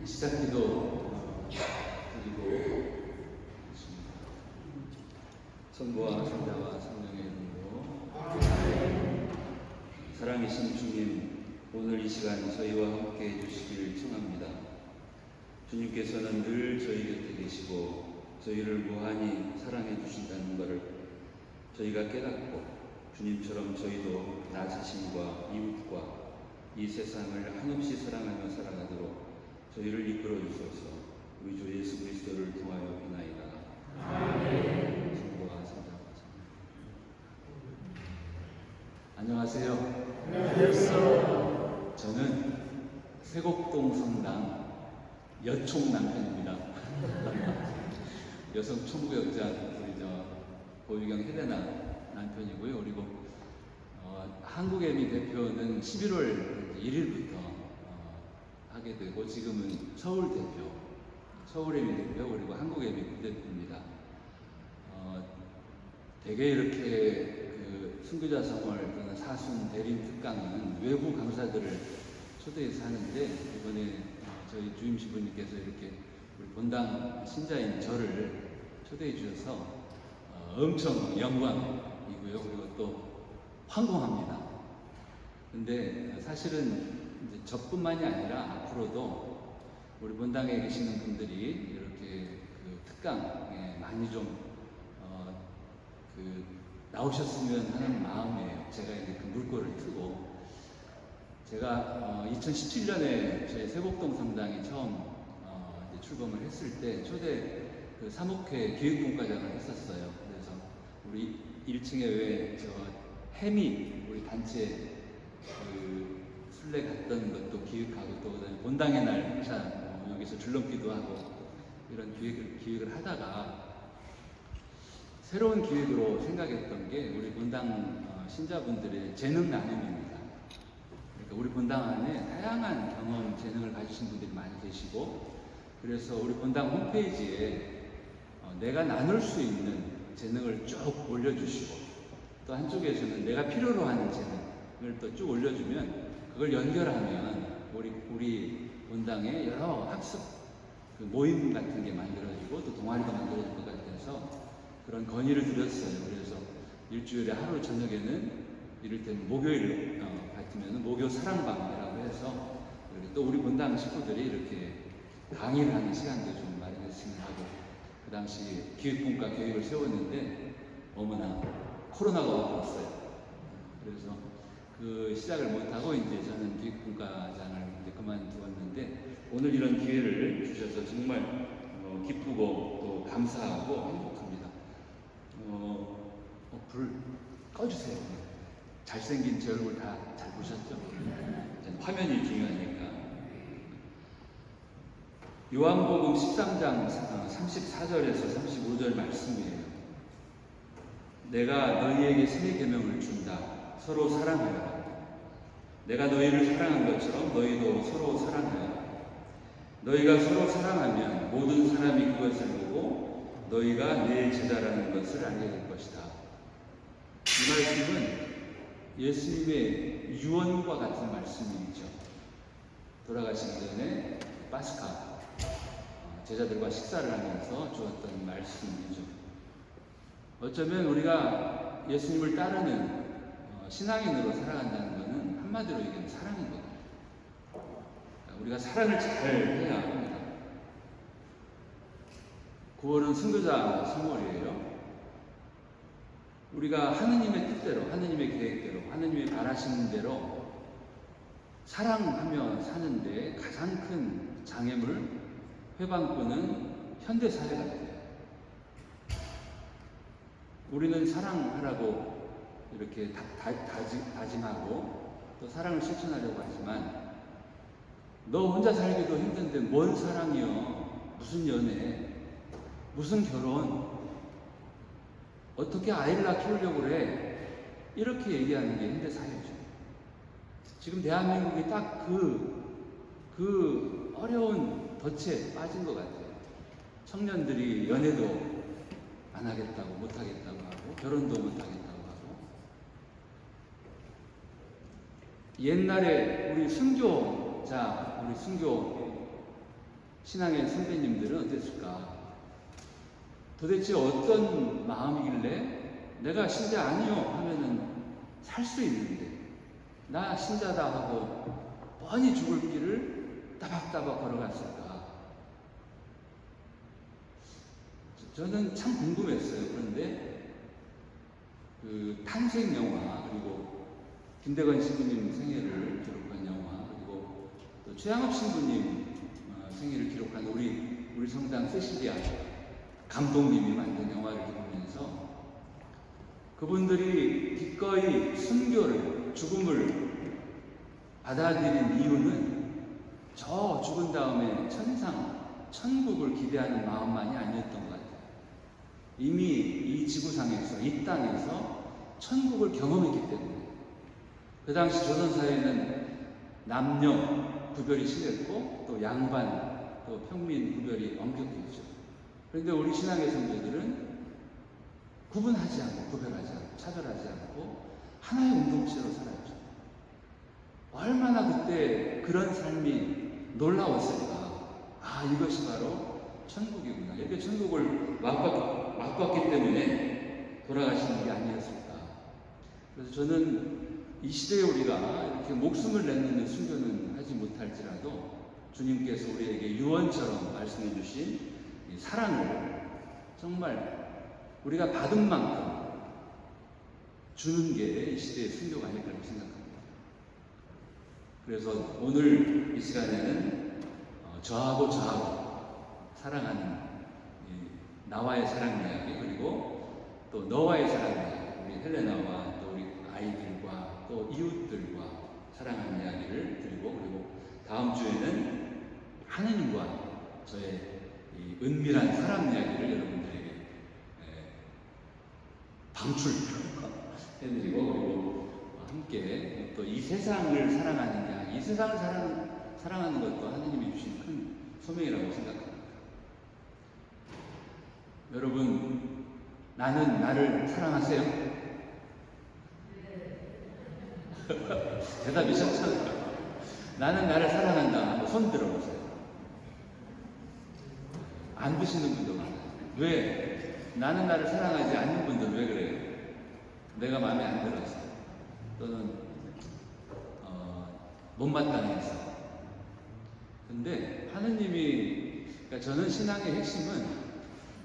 시작기도 드리고 성부와 성자와 성령의 이름으로 사랑이신 주님, 오늘 이 시간 저희와 함께 해주시길 청합니다. 주님께서는 늘 저희 곁에 계시고 저희를 무한히 사랑해 주신다는 것을 저희가 깨닫고 주님처럼 저희도 나 자신과 이웃과 이 세상을 한없이 사랑하며 살아가도록 저희를 이끌어 주소서. 우리 주 예수 그리스도를 통하여 비나이다. 아멘. 성부와 성자와 안녕하세요. 안녕하세요. 저는 세곡동 성당 여총 남편입니다. 여성 총무역장 우리 고유경 헬레나 남편이고요. 그리고 한국애미 대표는 11월 1일부터 하게 되고 지금은 서울 대표, 서울애미 대표 그리고 한국애미 부대표입니다. 대개 이렇게 순교자 성월 또는 사순 대림 특강은 외부 강사들을 초대해서 하는데 이번에 저희 주임 시부님께서 이렇게 우리 본당 신자인 저를 초대해 주셔서 엄청 영광이고요. 그리고 또 황공합니다. 근데 사실은 이제 저뿐만이 아니라 앞으로도 우리 본당에 계시는 분들이 이렇게 특강에 많이 좀 나오셨으면 하는 마음이에요. 제가 이제 물꼬를 트고 제가 2017년에 저희 세곡동 성당이 처음 이제 출범을 했을 때 초대 사목회 기획본과장을 했었어요. 그래서 우리 1층에 왜 해미 우리 단체 순례 갔던 것도 기획하고 또 본당의 날 여기서 줄넘기도 하고 이런 기획을 하다가 새로운 기획으로 생각했던 게 우리 본당 신자분들의 재능 나눔입니다. 그러니까 우리 본당 안에 다양한 경험, 재능을 가지신 분들이 많이 계시고 그래서 우리 본당 홈페이지에 내가 나눌 수 있는 재능을 쭉 올려주시고 또 한쪽에서는 내가 필요로 하는 재능을 또 쭉 올려주면 그걸 연결하면 우리 본당에 여러 학습 모임 같은 게 만들어지고 또 동아리가 만들어질 것 같아서 그런 건의를 드렸어요. 그래서 일주일에 하루 저녁에는 이를테면 목요일 같으면 목요 사랑방이라고 해서 또 우리 본당 식구들이 이렇게 강의를 하는 시간도 좀 마련했으면 하고 그 당시 기획본과 계획을 세웠는데 어머나 코로나가 와버렸어요. 그래서 그 시작을 못하고 이제 저는 기획본과장을 이제 그만두었는데 오늘 이런 기회를 주셔서 정말 기쁘고 또 감사하고 행복합니다. 불 꺼주세요. 잘생긴 제 얼굴 다 잘 보셨죠? 화면이 중요하니까. 요한복음 13장 34절에서 35절 말씀이에요. 내가 너희에게 새 계명을 준다. 서로 사랑하여라. 내가 너희를 사랑한 것처럼 너희도 서로 사랑하여라. 너희가 서로 사랑하면 모든 사람이 그것을 보고 너희가 내 제자라는 것을 알게 될 것이다. 이 말씀은 예수님의 유언과 같은 말씀이죠. 돌아가시기 전에 파스카 제자들과 식사를 하면서 주었던 말씀이죠. 어쩌면 우리가 예수님을 따르는 신앙인으로 살아간다는 것은 한마디로 얘기하면 사랑인 것 같아요. 우리가 사랑을 잘 해야 합니다. 9월은 순교자 성월이에요. 우리가 하느님의 뜻대로, 하느님의 계획대로, 하느님의 바라시는 대로 사랑하며 사는데 가장 큰 장애물, 회방꾼은 현대사회 같아요. 우리는 사랑하라고 이렇게 다짐하고 또 사랑을 실천하려고 하지만 너 혼자 살기도 힘든데 뭔 사랑이요? 무슨 연애? 무슨 결혼? 어떻게 아이를 키우려고 그래? 이렇게 얘기하는 게 현대사회죠. 지금 대한민국이 딱 그 어려운 덫에 빠진 것 같아요. 청년들이 연애도 안 하겠다고, 못 하겠다고 하고, 결혼도 못 하겠다고 하고. 옛날에 우리 순교 신앙의 선배님들은 어땠을까? 도대체 어떤 마음이길래 내가 신자 아니요 하면은 살 수 있는데 나 신자다 하고 뻔히 죽을 길을 따박따박 걸어갔을까? 저는 참 궁금했어요. 그런데 그 탄생 영화, 그리고 김대건 신부님 생애를 기록한 영화, 그리고 또 최양업 신부님 생애를 기록한 우리 성당 세시리아 감독님이 만든 영화를 보면서 그분들이 기꺼이 순교를, 죽음을 받아들인 이유는 저 죽은 다음에 천국을 기대하는 마음만이 아니었던 것 같아요. 이미 이 지구상에서, 이 땅에서 천국을 경험했기 때문에. 그 당시 조선사회는 남녀 구별이 심했고 또 양반, 또 평민 구별이 엄격했죠. 그런데 우리 신앙의 성도들은 구분하지 않고, 구별하지 않고, 차별하지 않고 하나의 공동체로 살았죠. 얼마나 그때 그런 삶이 놀라웠을까. 아, 이것이 바로 천국이구나. 이렇게 천국을 맛봤기 때문에 돌아가시는 게 아니었을까. 그래서 저는 이 시대에 우리가 이렇게 목숨을 내놓는 순교는 하지 못할지라도 주님께서 우리에게 유언처럼 말씀해 주신 이 사랑을 정말 우리가 받은 만큼 주는 게 이 시대의 순교가 아닐까라고 생각합니다. 그래서 오늘 이 시간에는 저하고 사랑하는 나와의 사랑 이야기, 그리고 또 너와의 사랑 이야기, 우리 헬레나와 또 우리 아이들과 또 이웃들과 사랑하는 이야기를 드리고, 그리고 다음 주에는 하느님과 저의 이 은밀한 사랑 이야기를 여러분들에게 방출해드리고, 그리고 함께 또 이 세상을 사랑하느냐, 이 세상을 사랑하는 것도 하느님이 주신 큰 소명이라고 생각합니다. 여러분, 나는 나를 사랑하세요? 대답이 쉽잖아요. 나는 나를 사랑한다. 손 들어보세요. 안 드시는 분도 많아요. 왜? 나는 나를 사랑하지 않는 분들은 왜 그래요? 내가 마음에 안 들어서, 또는 못마땅해서. 근데 하느님이, 그러니까 저는 신앙의 핵심은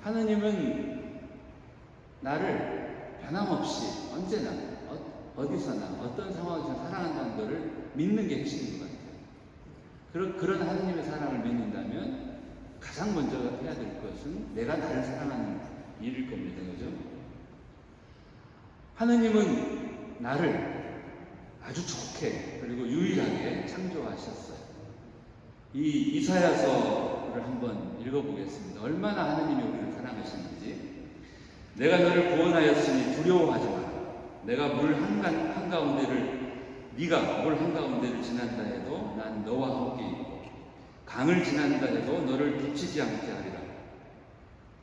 하느님은 나를 변함없이 언제나 어디서나 어떤 상황에서 사랑한다는 것을 믿는 게 핵심인 것 같아요. 그런 하느님의 사랑을 믿는다면 가장 먼저 해야 될 것은 내가 나를 사랑하는 일일 겁니다. 그죠? 하느님은 나를 아주 좋게 그리고 유일하게 창조하셨어요. 이 이사야서를 한번 읽어보겠습니다. 얼마나 하느님이 우리를 사랑하시는지. 내가 너를 구원하였으니 두려워하지 마라. 내가 물 한가운데를 네가 물 한가운데를 지난다 해도 난 너와 함께 있고 강을 지난다 해도 너를 놓치지 않게 하리라.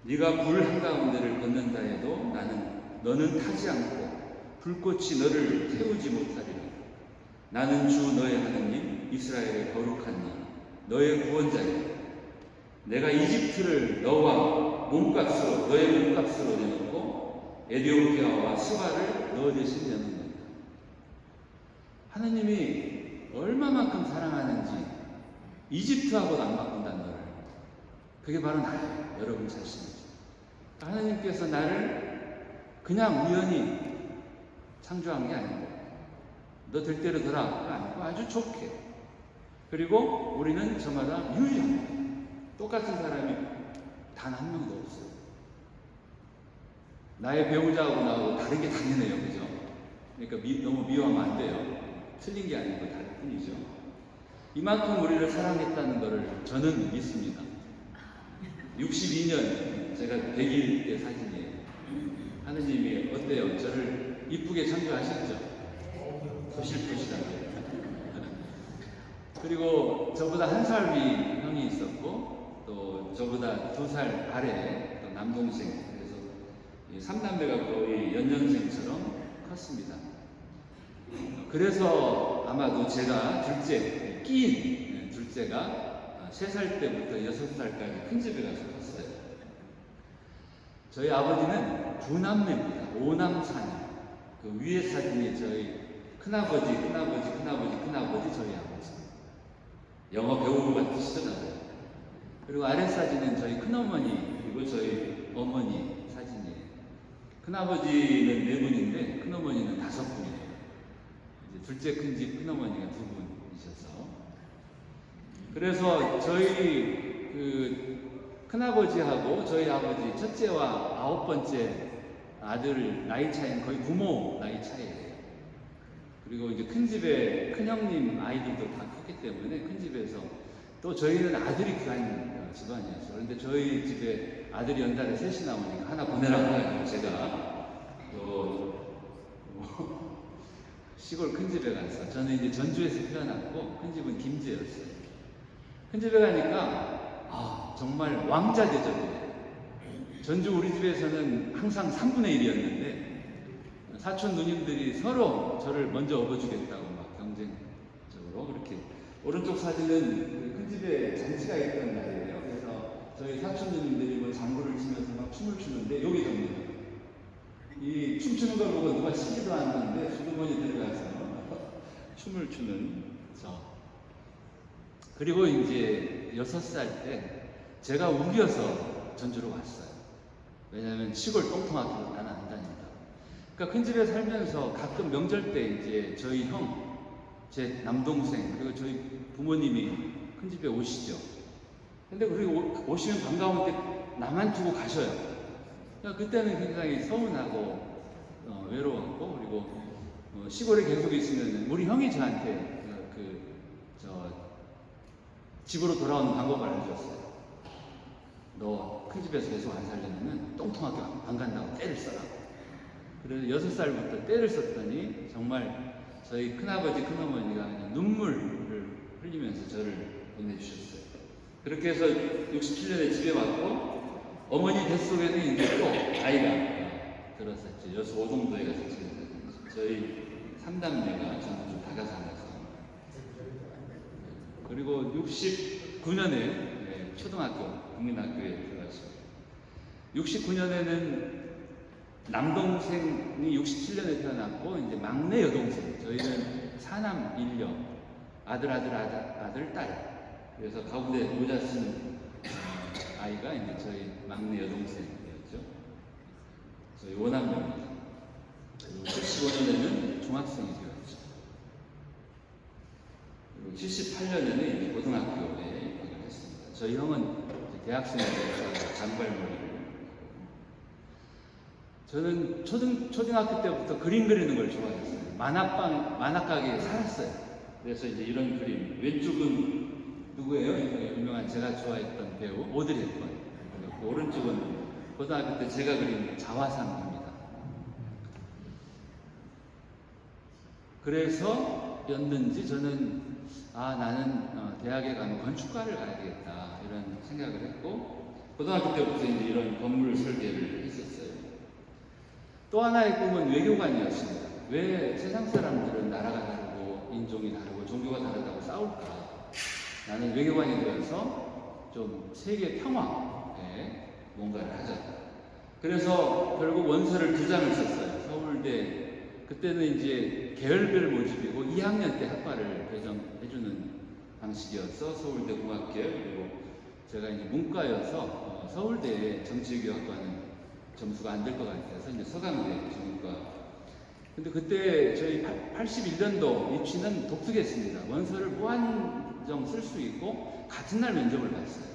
네가 불 한가운데를 걷는다 해도 너는 타지 않고 불꽃이 너를 태우지 못하리라. 나는 주 너의 하느님 이스라엘의 거룩한 이 너의 구원자이다. 내가 이집트를 너의 몸값으로 내놓고 에디오피아와 스바를 너 대신 내놓는다. 하느님이 얼마만큼 사랑하는지 이집트하고도 안 바꾼다 너를. 그게 바로 나예요. 여러분 자신이죠. 하느님께서 나를 그냥 우연히 창조한 게 아니고 너 될 대로 되라가 아니고 아주 좋게. 그리고 우리는 저마다 유일합니다. 똑같은 사람이 단 한 명도 없어요. 나의 배우자하고 나하고 다른 게 당연해요. 그죠? 그러니까 너무 미워하면 안 돼요. 틀린 게 아니고 다를 뿐이죠. 이만큼 우리를 사랑했다는 것을 저는 믿습니다. 62년 제가 100일 때 사진이에요. 하느님이 어때요? 저를 이쁘게 창조하셨죠? 소실소실하게. 그리고 저보다 한 살 위 형이 있었고 또 저보다 2살 아래 또 남동생, 그래서 3남매가 거의 연년생처럼 컸습니다. 그래서 아마도 제가 끼인 둘째가 3살 때부터 6살까지 큰 집에 가서 컸어요. 저희 아버지는 9남매입니다. 5남4녀. 그 위에 사진이 저희 큰아버지, 저희 아버지. 영어 배우고 같으시더라고요. 그리고 아래 사진은 저희 큰어머니, 그리고 저희 어머니 사진이에요. 큰아버지는 4분인데 큰어머니는 5분이에요. 이제 둘째 큰 집 큰어머니가 2분이셔서. 그래서 저희 큰아버지하고 저희 아버지 첫째와 9번째 아들 나이 차이는 거의 부모 나이 차이예요. 그리고 이제 큰 집에 큰형님 아이들도 다 컸기 때문에 큰 집에서 또 저희는 아들이 귀한 집안이었어요. 그런데 저희 집에 아들이 연달에 3이 나오니까 하나 보내라고 해요. 제가 시골 큰 집에 가서 저는 이제 전주에서 태어났고 큰 집은 김제였어요. 큰 집에 가니까 정말 왕자 대접이에요. 전주 우리 집에서는 항상 3분의 1이었는데 사촌 누님들이 서로 저를 먼저 업어주겠다고 막 경쟁적으로 그렇게. 오른쪽 사진은 큰 집에 잔치가 있던 날이에요. 그래서 저희 사촌 누님들이 뭐 장구를 치면서 막 춤을 추는데 여기 접니다. 이 춤추는 걸 보고 누가 시기도 않는데 주도문이 들어가서 춤을 추는 저. 그리고 이제 6살 때 제가 우겨서 전주로 왔어요. 왜냐하면 시골 똥통학교로 나는 안 다닌다. 그러니까 큰 집에 살면서 가끔 명절 때 이제 저희 형, 제 남동생, 그리고 저희 부모님이 큰 집에 오시죠. 근데 그리고 오시면 반가운데 나만 두고 가셔요. 그러니까 그때는 굉장히 서운하고 외로웠고, 그리고 시골에 계속 있으면 우리 형이 저한테 집으로 돌아오는 방법을 알려줬어요. 너 큰 집에서 계속 안 살려면 똥통학교 안 간다고 떼를 써라. 그래서 6살부터 떼를 썼더니 정말 저희 큰아버지, 큰어머니가 그냥 눈물을 흘리면서 저를 보내주셨어요. 그렇게 해서 67년에 집에 왔고 어머니 뱃속에는 이제 또 아이가 들었었죠. 여수 오동도에 가서 지냈었죠. 저희 3남매가 전부 다 가서 그리고 69년에 초등학교, 국민학교에 들어갔습니다. 69년에는 남동생이 67년에 태어났고 이제 막내 여동생, 저희는 4남 1녀, 아들, 딸. 그래서 가운데 모자 쓴 아이가 이제 저희 막내 여동생이었죠. 저희 5남매입니다. 75년에는 중학생이 되었죠. 그리고 78년에는 이제 고등학교에 입학했습니다. 저희 형은 대학생이 돼서 장발머리를. 저는 초등학교 때부터 그림 그리는 걸 좋아했어요. 만화가게에 살았어요. 그래서 이제 이런 그림. 왼쪽은 누구예요? 유명한 제가 좋아했던 배우 오드리 헵번. 오른쪽은 고등학교 때 제가 그린 자화상입니다. 그래서였는지 저는 나는 대학에 가면 건축과를 가야 되겠다 이런 생각을 했고 고등학교 때부터 이제 이런 건물 설계를 했었어요. 또 하나의 꿈은 외교관이었습니다. 왜 세상 사람들은 나라가 다르고 인종이 다르고 종교가 다르다고 싸울까? 나는 외교관이 되어서 좀 세계 평화에 뭔가를 하자. 그래서 결국 원서를 2장을 썼어요. 서울대 그때는 이제 계열별 모집이고 2학년 때 학과를 배정해주는 방식이어서 서울대 공학계열, 그리고 제가 이제 문과여서 서울대 정치외교학과는 점수가 안 될 것 같아서 이제 서강대 정문과. 근데 그때 저희 81년도 입시는 독특했습니다. 원서를 무한정 쓸 수 있고 같은 날 면접을 봤어요.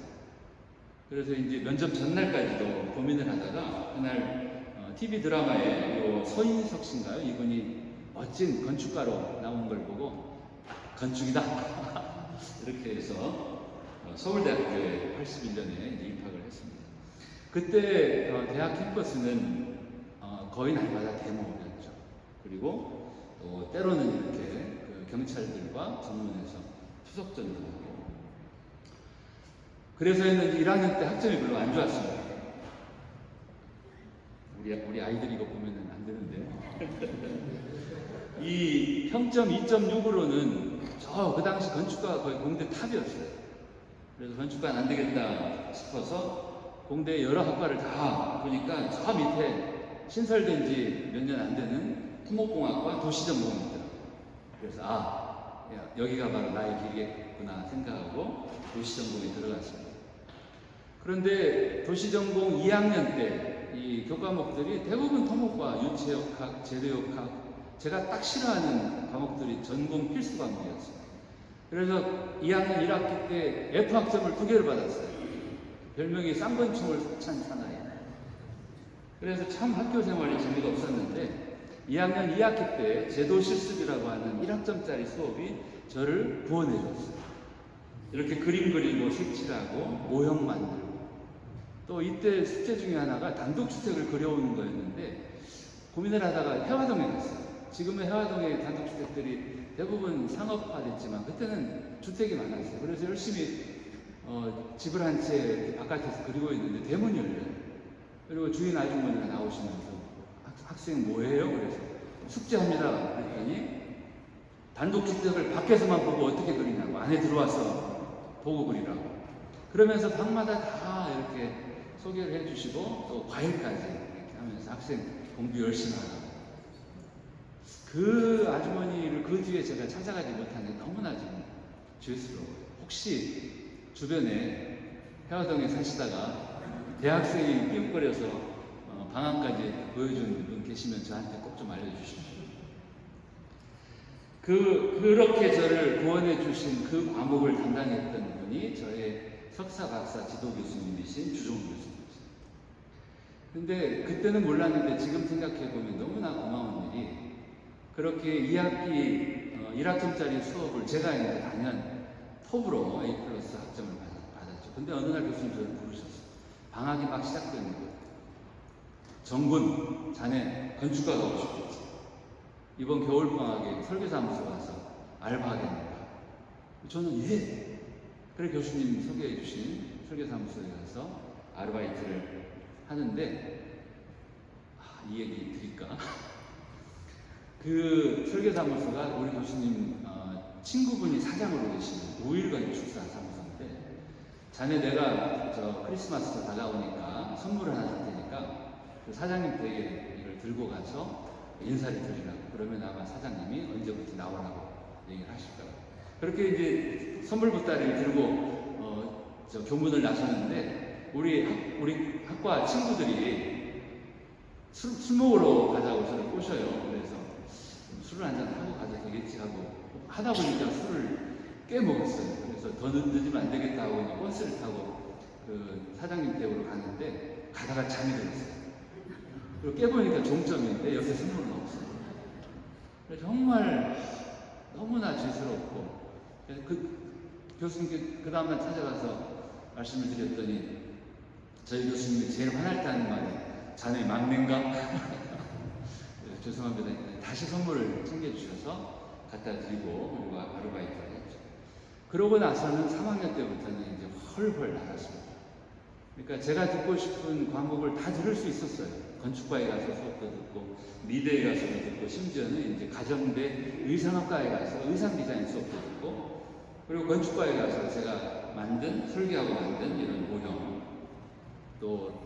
그래서 이제 면접 전날까지도 고민을 하다가 그날 TV 드라마에 서인석 씨인가요? 이분이 멋진 건축가로 나온 걸 보고 건축이다 이렇게 해서 서울대학교에 81년에 입학을 했습니다. 그때 대학 캠퍼스는 거의 날마다 데모였죠. 그리고 또 때로는 이렇게 그 경찰들과 정문에서 투석전도 하고. 그래서 했는지 1학년 때 학점이 별로 안 좋았습니다. 우리 아이들이 이거 보면은 안 되는데. 이 평점 2.6으로는 그 당시 건축가가 거의 공대 탑이었어요. 그래서 건축과는 안 되겠다 싶어서 공대 여러 학과를 다 보니까 저 밑에 신설된 지 몇 년 안 되는 토목공학과 도시전공이 있더라고요. 그래서 여기가 바로 나의 길이겠구나 생각하고 도시전공에 들어갔습니다. 그런데 도시전공 2학년 때 이 교과목들이 대부분 토목과 유체역학, 재료역학, 제가 딱 싫어하는 과목들이 전공 필수 과목이었어요. 그래서 2학년 1학기 때 F학점을 2개를 받았어요. 별명이 쌍권충을 찬 사나이. 그래서 참 학교 생활이 재미가 없었는데 2학년 2학기 때 제도 실습이라고 하는 1학점짜리 수업이 저를 구원해 줬어요. 이렇게 그림 그리고 색칠하고 모형 만들고 또 이때 숙제 중에 하나가 단독주택을 그려오는 거였는데 고민을 하다가 해화동에 갔어요. 지금의 해화동의 단독주택들이 대부분 상업화됐지만 그때는 주택이 많았어요. 그래서 열심히 집을 한 채 바깥에서 그리고 있는데 대문이 열려요. 그리고 주인 아주머니가 나오시면서 학생 뭐예요? 그래서 숙제합니다. 그랬더니 단독주택을 밖에서만 보고 어떻게 그리냐고 안에 들어와서 보고 그리라고. 그러면서 방마다 다 이렇게 소개를 해주시고 또 과일까지 이렇게 하면서 학생 공부 열심히 하라고. 그 아주머니를 그 뒤에 제가 찾아가지 못한 게 너무나 좀 죄스러워요. 혹시 주변에 해화동에 사시다가 대학생이 삐걱거려서 방학까지 보여준 분 계시면 저한테 꼭 좀 알려주십시오. 그렇게 저를 구원해 주신 그 과목을 담당했던 분이 저의 석사, 박사 지도 교수님이신 주종훈 교수님이십니다. 근데 그때는 몰랐는데 지금 생각해보면 너무나 고마운 일이 그렇게 2학기 1학점짜리 수업을 제가 이제 단연 톱으로 A+ 학점을 받았죠. 근데 어느 날 교수님 저를 부르셨어요. 방학이 막 시작됐는데 정군, 자네 건축가 가고 싶겠지. 이번 겨울방학에 설계사무소 가서 알바하겠는가. 저는 예. 그래 교수님 소개해 주신 설계사무소에 가서 아르바이트를 하는데 이 얘기 드릴까? 그 설계사무소가 우리 교수님 친구분이 사장으로 계시는 5일 건축사 사무소인데 자네 내가 저 크리스마스가 다가오니까 선물을 하나 줄 테니까 그 사장님 댁에 이걸 들고 가서 인사를 드리라고. 그러면 아마 사장님이 언제부터 나오라고 얘기를 하실 거라고. 그렇게 이제 선물 보따리를 들고 저 교문을 나섰는데 우리 학과 친구들이 술 먹으러 가자고 저를 꼬셔요. 그래서 술을 한잔 하고 가도 되겠지 하고 하다 보니까 술을 꽤 먹었어요. 그래서 더 늦으면 안 되겠다 하고 이제 버스를 타고 그 사장님 댁으로 가는데 가다가 잠이 들었어요. 그리고 깨보니까 종점인데 옆에 선물은 없어요. 그래서 정말 너무나 죄스럽고 그 교수님께 그 다음날 찾아가서 말씀을 드렸더니 저희 교수님이 제일 화날 때 하는 말이 자네 막내인가? 죄송합니다. 다시 선물을 챙겨주셔서 갖다 드리고 그리고 아르바이트를 했죠. 그러고 나서는 3학년 때부터는 이제 헐헐 나갔습니다. 그러니까 제가 듣고 싶은 과목을 다 들을 수 있었어요. 건축과에 가서 수업도 듣고 미대에 가서도 듣고 심지어는 이제 가정대 의상학과에 가서 의상 디자인 수업도 듣고 그리고 건축과에 가서 제가 설계하고 만든 이런 모형 또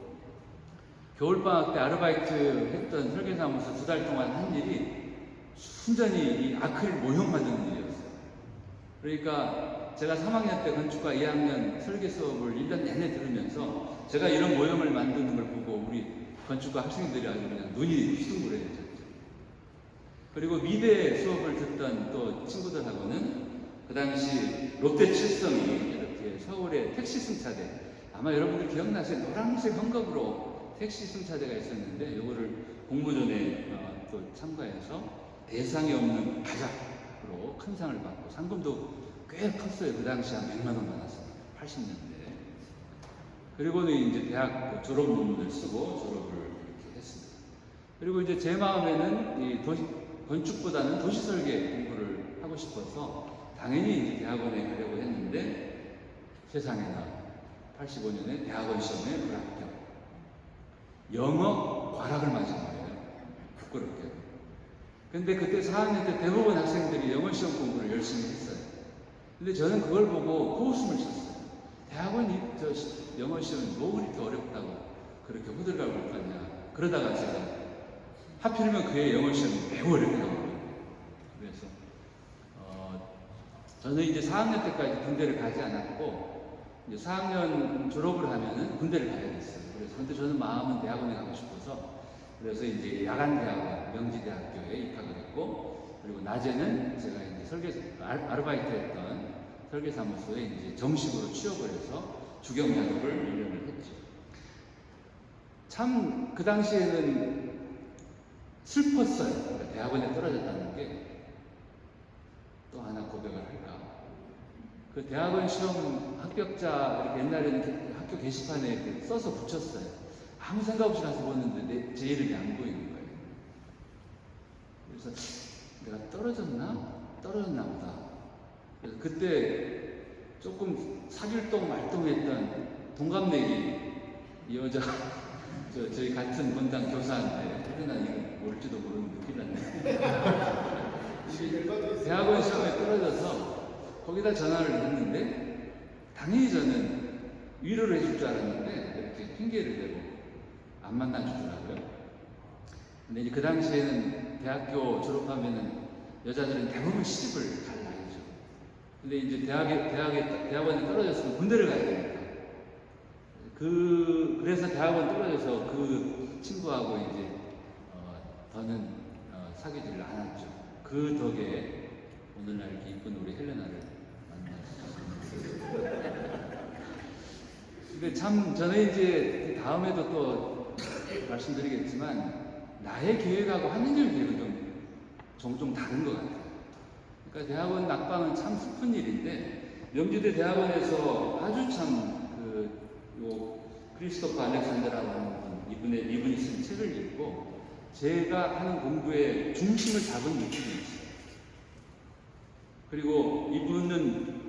겨울방학 때 아르바이트 했던 설계사무소 2달 동안 한 일이 순전히 이 아크릴 모형 만드는 일이었어요. 그러니까 제가 3학년 때 건축과 2학년 설계 수업을 1년 내내 들으면서 제가 이런 모형을 만드는 걸 보고 우리 건축과 학생들이 아주 그냥 눈이 휘둥그레졌죠. 그리고 미대 수업을 듣던 또 친구들하고는 그 당시 롯데 칠성이 이렇게 서울의 택시 승차대 아마 여러분들 기억나세요? 노란색 헝겊으로 택시 승차대가 있었는데 이거를 공모전에 또 참가해서 대상이 없는 가작으로 큰 상을 받고 상금도 꽤 컸어요. 그 당시 한 100만 원 받았습니다. 80년대. 그리고는 이제 대학 졸업 논문을 쓰고 졸업을 이렇게 했습니다. 그리고 이제 제 마음에는 이 건축보다는 도시설계 공부를 하고 싶어서 당연히 이제 대학원에 가려고 했는데 세상에나 85년에 대학원 시험에 불합격. 영어 과락을 맞은 거예요. 부끄럽게. 근데 그때 4학년 때 대부분 학생들이 영어 시험 공부를 열심히 했어요. 근데 저는 그걸 보고 코웃음을 쳤어요. 대학원 영어 시험이 뭐 그렇게 어렵다고 그렇게 호들갑을 못 갔냐. 그러다가 제가 하필이면 그의 영어 시험이 매우 어렵게 나오거든요. 그래서 저는 이제 4학년 때까지 군대를 가지 않았고 이제 4학년 졸업을 하면은 군대를 가야 됐어요. 그래서 근데 저는 마음은 대학원에 가고 싶어서 그래서 이제 야간대학원 명지대학교에 입학을 했고 그리고 낮에는 제가 이제 아르바이트 했던 설계사무소에 이제 정식으로 취업을 해서 주경 작업을 1년을 했죠. 참 그 당시에는 슬펐어요. 그러니까 대학원에 떨어졌다는 게 또 하나 고백을 할까. 그 대학원 시험 합격자 이렇게 옛날에는 학교 게시판에 이렇게 써서 붙였어요. 아무 생각 없이 가서 보는데 제 이름이 안 보이는 거예요. 그래서 내가 떨어졌나 보다. 그래서 그때 조금 사길동 말동했던 동갑내기 이 여자 저희 같은 본당 교사인데 그러나 이거 모를지도 모르는 큰일 났네. 대학원 시험에 떨어져서 거기다 전화를 했는데 당연히 저는 위로를 해줄 줄 알았는데 이렇게 핑계를 대고 안 만나주더라고요. 근데 이제 그 당시에는 대학교 졸업하면은 여자들은 대부분 시집을 갈 나이죠. 근데 이제 대학원에 떨어졌으면 군대를 가야 되니까. 그래서 대학원 떨어져서 그 친구하고 이제 더는 사귀지를 않았죠. 그 덕에 오늘날 이렇게 이쁜 우리 헬레나를 만났습니다. 근데 참 저는 이제 다음에도 또 말씀드리겠지만 나의 계획하고 하느님의 계획은 종종 다른 것 같아요. 그러니까 대학원 낙방은 참 슬픈 일인데 명지대 대학원에서 아주 참 크리스토퍼 알렉산더라고 하는 이분이 쓴 책을 읽고 제가 하는 공부의 중심을 잡은 느낌이 있어요. 그리고 이분은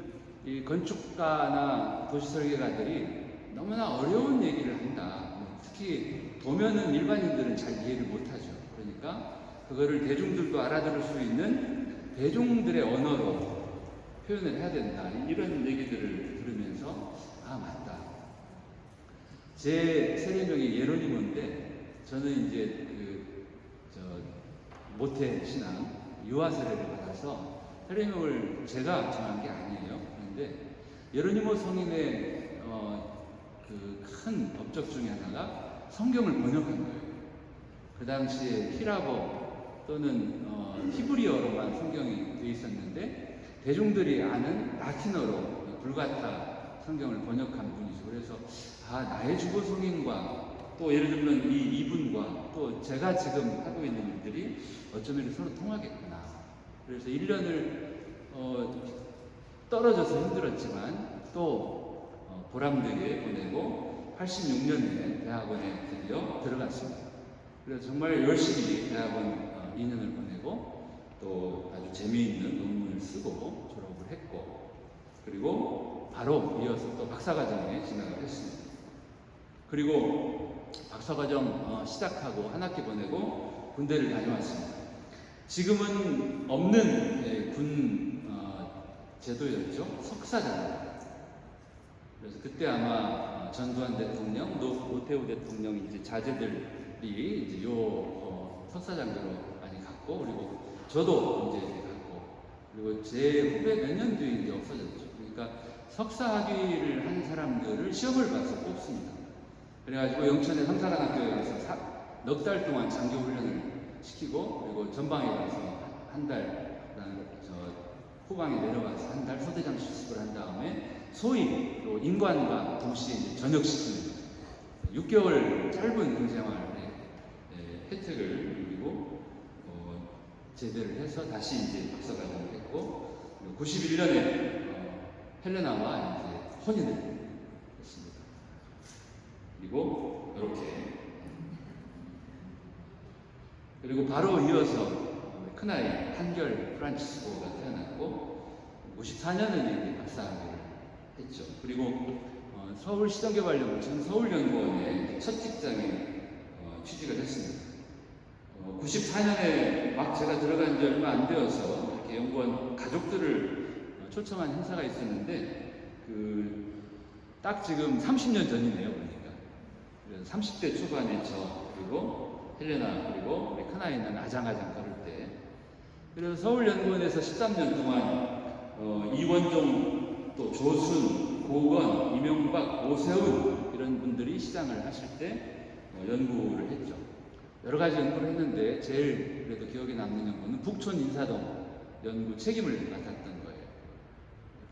이 건축가나 도시설계가들이 너무나 어려운 얘기를 한다. 특히 도면은 일반인들은 잘 이해를 못하죠. 그러니까 그거를 대중들도 알아들을 수 있는 대중들의 언어로 표현을 해야 된다. 이런 얘기들을 들으면서 아 맞다. 제 세례명이 예로니모인데 저는 이제 모태 신앙 유아 세례를 받아서 세례명을 제가 정한 게 아니에요. 그런데 예로니모 성인의 그 큰 업적 중에 하나가 성경을 번역한 거예요. 그 당시에 히라버 또는 히브리어로만 성경이 되어 있었는데 대중들이 아는 라틴어로 불가타 성경을 번역한 분이죠. 그래서 나의 주보 성인과 또 예를 들면 이분과 또 제가 지금 하고 있는 일들이 어쩌면 서로 통하겠구나. 그래서 1년을 떨어져서 힘들었지만 또 보람되게 보내고 86년에 대학원에 드디어 들어갔습니다. 그래서 정말 열심히 대학원 2년을 보내고 또 아주 재미있는 논문을 쓰고 졸업을 했고 그리고 바로 이어서 또 박사과정에 진학을 했습니다. 그리고 박사과정 시작하고 한 학기 보내고 군대를 다녀왔습니다. 지금은 없는 군 제도였죠. 석사잖아요. 그래서 그때 아마 전두환 대통령, 노태우 대통령 이제 자제들이 이제 석사장교로 많이 갔고 그리고 저도 이제 갔고 그리고 제 후배 몇 년 뒤에 이제 없어졌죠. 그러니까 석사 학위를 한 사람들을 시험을 봐서 뽑습니다. 그래가지고 영천의 삼사관학교에 가서 넉 달 동안 장교 훈련을 시키고 그리고 전방에 가서 한 달, 후방에 내려가서 한 달 소대장 실습을 한 다음에 소위 또 인관과 동시에 이제 전역시키는 6개월 짧은 군생활의 혜택을 누리고 제대를 해서 다시 이제 박사과정을 했고 91년에 헬레나와 이제 혼인을 했습니다. 그리고 이렇게 그리고 바로 이어서 큰아이 한결 프란치스코가 태어났고 54년에 이제 박사학위를 했죠. 그리고 서울시정개발연구원 지금 서울연구원의 첫 직장에 취직을 했습니다. 94년에 막 제가 들어간 지 얼마 안 되어서 이렇게 연구원 가족들을 초청한 행사가 있었는데 딱 지금 30년 전이네요, 그러니까. 그래서 30대 초반에 그리고 헬레나, 그리고 우리 큰아이는 아장아장 걸을 때. 그래서 서울연구원에서 13년 동안 이원종, 또 조순, 고건, 이명박, 오세훈 이런 분들이 시장을 하실 때 연구를 했죠. 여러 가지 연구를 했는데 제일 그래도 기억에 남는 연구는 북촌 인사동 연구 책임을 맡았던 거예요.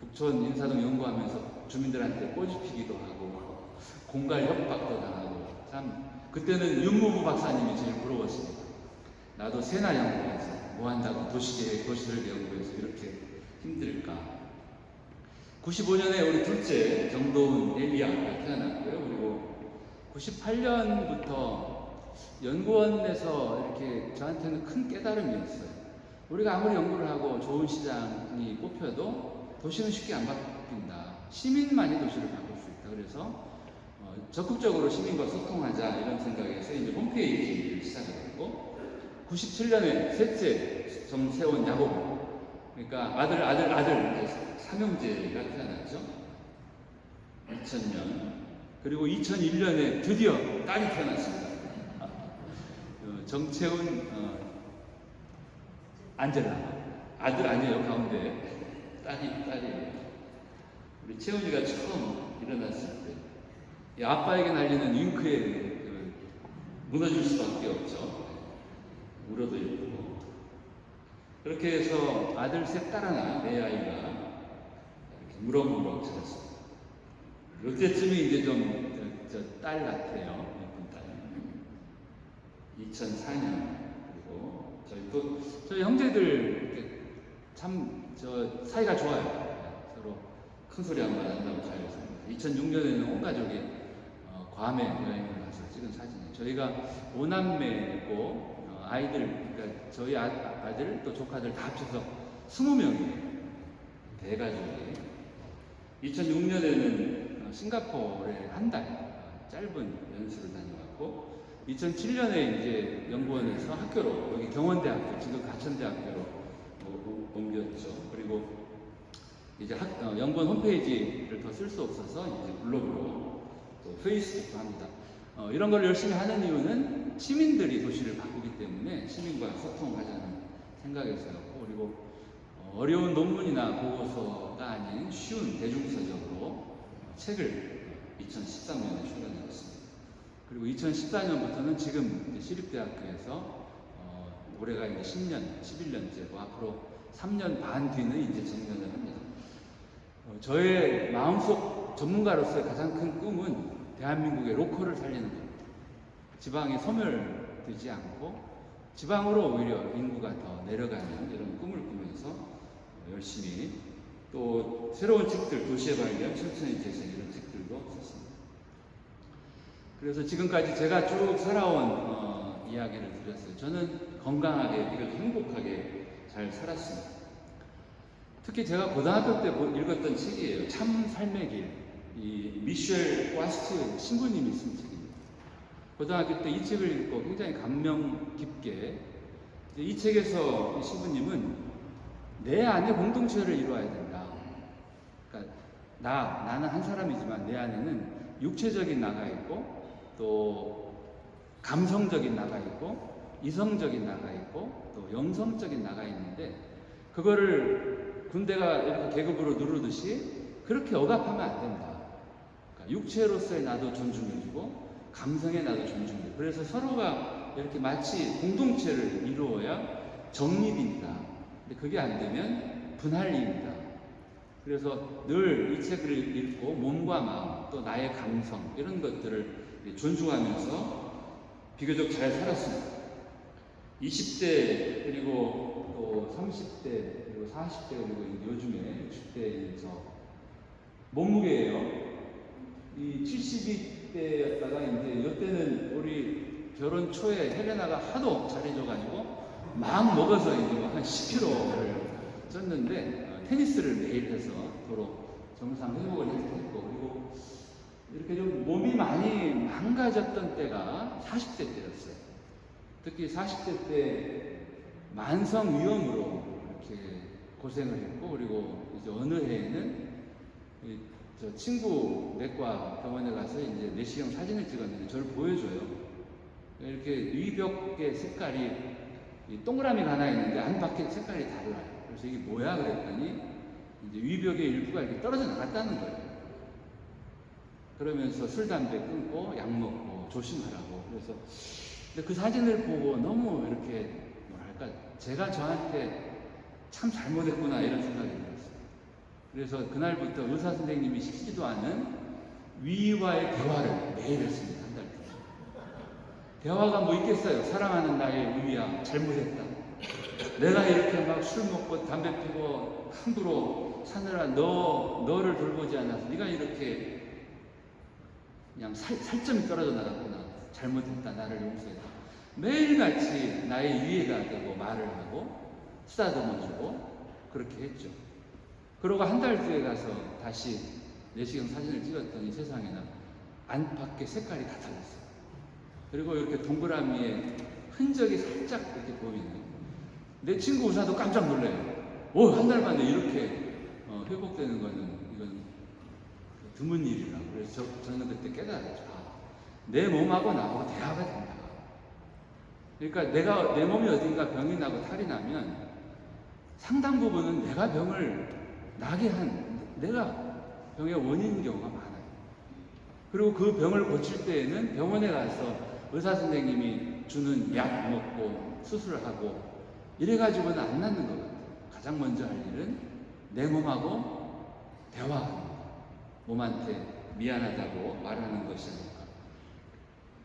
북촌 인사동 연구하면서 주민들한테 꼬집히기도 하고 공갈 협박도 당하고, 참 그때는 윤무부 박사님이 제일 부러웠습니다. 나도 세나 연구해서 뭐 한다고 도시계획, 도시를 연구해서 이렇게 힘들까. 95년에 우리 둘째 정도훈 엘리아가 태어났고요. 그리고 98년부터 연구원에서 이렇게 저한테는 큰 깨달음이었어요. 우리가 아무리 연구를 하고 좋은 시장이 꼽혀도 도시는 쉽게 안 바뀐다. 시민만이 도시를 바꿀 수 있다. 그래서 적극적으로 시민과 소통하자 이런 생각에서 이제 홈페이지를 시작했고, 97년에 셋째 정세원 야곱, 그러니까 아들 삼형제가 태어났죠. 2000년. 그리고 2001년에 드디어 딸이 태어났습니다. 정채훈 안젤라. 아들 아니에요, 가운데. 딸이에요. 우리 채훈이가 처음 일어났을 때 이 아빠에게 날리는 윙크에 무너질 수밖에 없죠. 울어도 예쁘고. 그렇게 해서 아들 셋, 딸 하나, 네 아이가 이렇게 무럭무럭 자랐습니다. 이때쯤이 이제 좀 딸 같아요. 예쁜 딸. 2004년. 그리고 저희 형제들 이렇게 참 사이가 좋아요. 서로 큰 소리 한 번 안 한다고 잘 삽니다. 2006년에는 온 가족이 괌에 여행을 가서 찍은 사진이에요. 저희가 5남매고 아이들, 그러니까 저희 아들 또 조카들 다 합쳐서 20명이에요. 대가족이. 2006년에는 싱가포르에 한 달 짧은 연수를 다녀왔고, 2007년에 이제 연구원에서 학교로, 여기 경원대학교, 지금 가천대학교로 옮겼죠. 그리고 이제 연구원 홈페이지를 더 쓸 수 없어서 이제 블로그로, 또 페이스북도 합니다. 이런 걸 열심히 하는 이유는 시민들이 도시를 바꾸기 때문에 시민과 소통하자는 생각에서였고, 그리고 어려운 논문이나 보고서가 아닌 쉬운 대중서적으로 책을 2013년에 출간해왔습니다. 그리고 2014년부터는 지금 시립대학교에서 올해가 이제 10년, 11년째고 앞으로 3년 반 뒤는 이제 정년을 합니다. 저의 마음속 전문가로서의 가장 큰 꿈은 대한민국의 로컬을 살리는 겁니다. 지방이 소멸되지 않고 지방으로 오히려 인구가 더 내려가는 이런 꿈을 꾸면서 열심히, 또 새로운 책들, 도시의 발견, 천천히 재생 이런 책들도 썼습니다. 그래서 지금까지 제가 쭉 살아온 이야기를 드렸어요. 저는 건강하게, 그래도 행복하게 잘 살았습니다. 특히 제가 고등학교 때 읽었던 책이에요. 참 삶의 길. 이 미셸 과스트 신부님이 쓴 책입니다. 고등학교 때 이 책을 읽고 굉장히 감명 깊게, 이 책에서 이 신부님은 내 안에 공동체를 이루어야 된다. 그러니까 나는 한 사람이지만 내 안에는 육체적인 나가 있고, 또 감성적인 나가 있고, 이성적인 나가 있고, 또 영성적인 나가 있는데, 그거를 군대가 이렇게 계급으로 누르듯이 그렇게 억압하면 안 된다. 그러니까 육체로서의 나도 존중해주고 감성의 나도 존중해주고, 그래서 서로가 이렇게 마치 공동체를 이루어야 정립입니다. 근데 그게 안 되면 분할입니다. 그래서 늘 이 책을 읽고 몸과 마음, 또 나의 감성 이런 것들을 존중하면서 비교적 잘 살았습니다. 20대 그리고 또 30대 그리고 40대 그리고 요즘에 60대에서 몸무게예요. 이 72대였다가 이제 이때는 우리 결혼 초에 헬레나가 하도 잘해줘가지고 막 먹어서 이제 한 10kg를 쪘는데, 테니스를 매일 해서 도로 정상 회복을 했고, 그리고 이렇게 좀 몸이 많이 망가졌던 때가 40대 때였어요. 특히 40대 때 만성 위염으로 이렇게 고생을 했고, 그리고 이제 어느 해에는 저 친구 내과 병원에 가서 이제 내시경 사진을 찍었는데 저를 보여줘요. 이렇게 위벽의 색깔이 이 동그라미가 하나 있는데 안팎의 색깔이 달라요. 그래서 이게 뭐야 그랬더니 이제 위벽의 일부가 이렇게 떨어져 나갔다는 거예요. 그러면서 술, 담배 끊고 약 먹고 조심하라고. 그래서 근데 그 사진을 보고 너무 이렇게 뭐랄까 제가 저한테 참 잘못했구나 이런 생각이 들었어요. 그래서 그날부터 의사 선생님이 시키지도 않은 위와의 대화를 매일 했습니다. 한 달 동안. 대화가 뭐 있겠어요. 사랑하는 나의 위야 잘못했다. 내가 이렇게 막 술 먹고 담배 피고 함부로 사느라 너를 돌보지 않아서 네가 이렇게 그냥 살점이 떨어져 나갔구나. 잘못했다. 나를 용서해라. 매일같이 나의 위에다 대고 말을 하고 쓰다듬어주고 그렇게 했죠. 그러고 한 달 뒤에 가서 다시 내시경 사진을 찍었더니 세상에나 안팎의 색깔이 다 달랐어요. 그리고 이렇게 동그라미에 흔적이 살짝 이렇게 보이는. 내 친구 의사도 깜짝 놀래요. 오, 한 달 만에 이렇게 회복되는 거는 이건 드문 일이라고. 그래서 저는 그때 깨달았죠. 내 몸하고 나하고 대화가 된다. 그러니까 내 몸이 어딘가 병이 나고 탈이 나면 상당 부분은 내가 병을 나게 내가 병의 원인인 경우가 많아요. 그리고 그 병을 고칠 때에는 병원에 가서 의사 선생님이 주는 약 먹고 수술하고 이래가지고는 안 낫는 것 같아요. 가장 먼저 할 일은 내 몸하고 대화하는 거. 몸한테 미안하다고 말하는 것이 아닐까.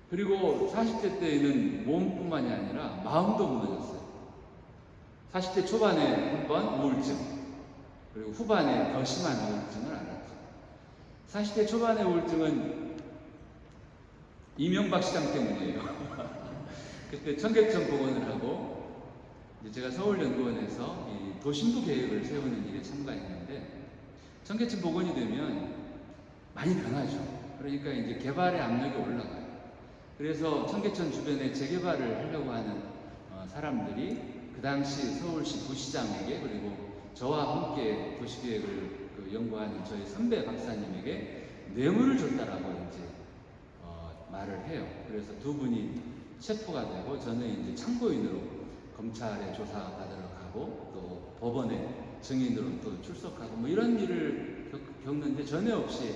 그리고 40대 때에는 몸뿐만이 아니라 마음도 무너졌어요. 40대 초반에 한번 우울증, 그리고 후반에 더 심한 우울증을 알았죠. 40대 초반의 우울증은 이명박 시장 때문이에요. 그때 청계천 복원을 하고 제가 서울연구원에서 이 도심부 계획을 세우는 일에 참가했는데 청계천 복원이 되면 많이 변하죠. 그러니까 이제 개발의 압력이 올라가요. 그래서 청계천 주변에 재개발을 하려고 하는 사람들이 그 당시 서울시 부시장에게 그리고 저와 함께 도시계획을 연구하는 저희 선배 박사님에게 뇌물을 줬다라고 이제 말을 해요. 그래서 두 분이 체포가 되고 저는 이제 참고인으로 검찰에 조사받으러 가고 또 법원에 증인으로 또 출석하고 뭐 이런 일을 겪는데 전혀 없이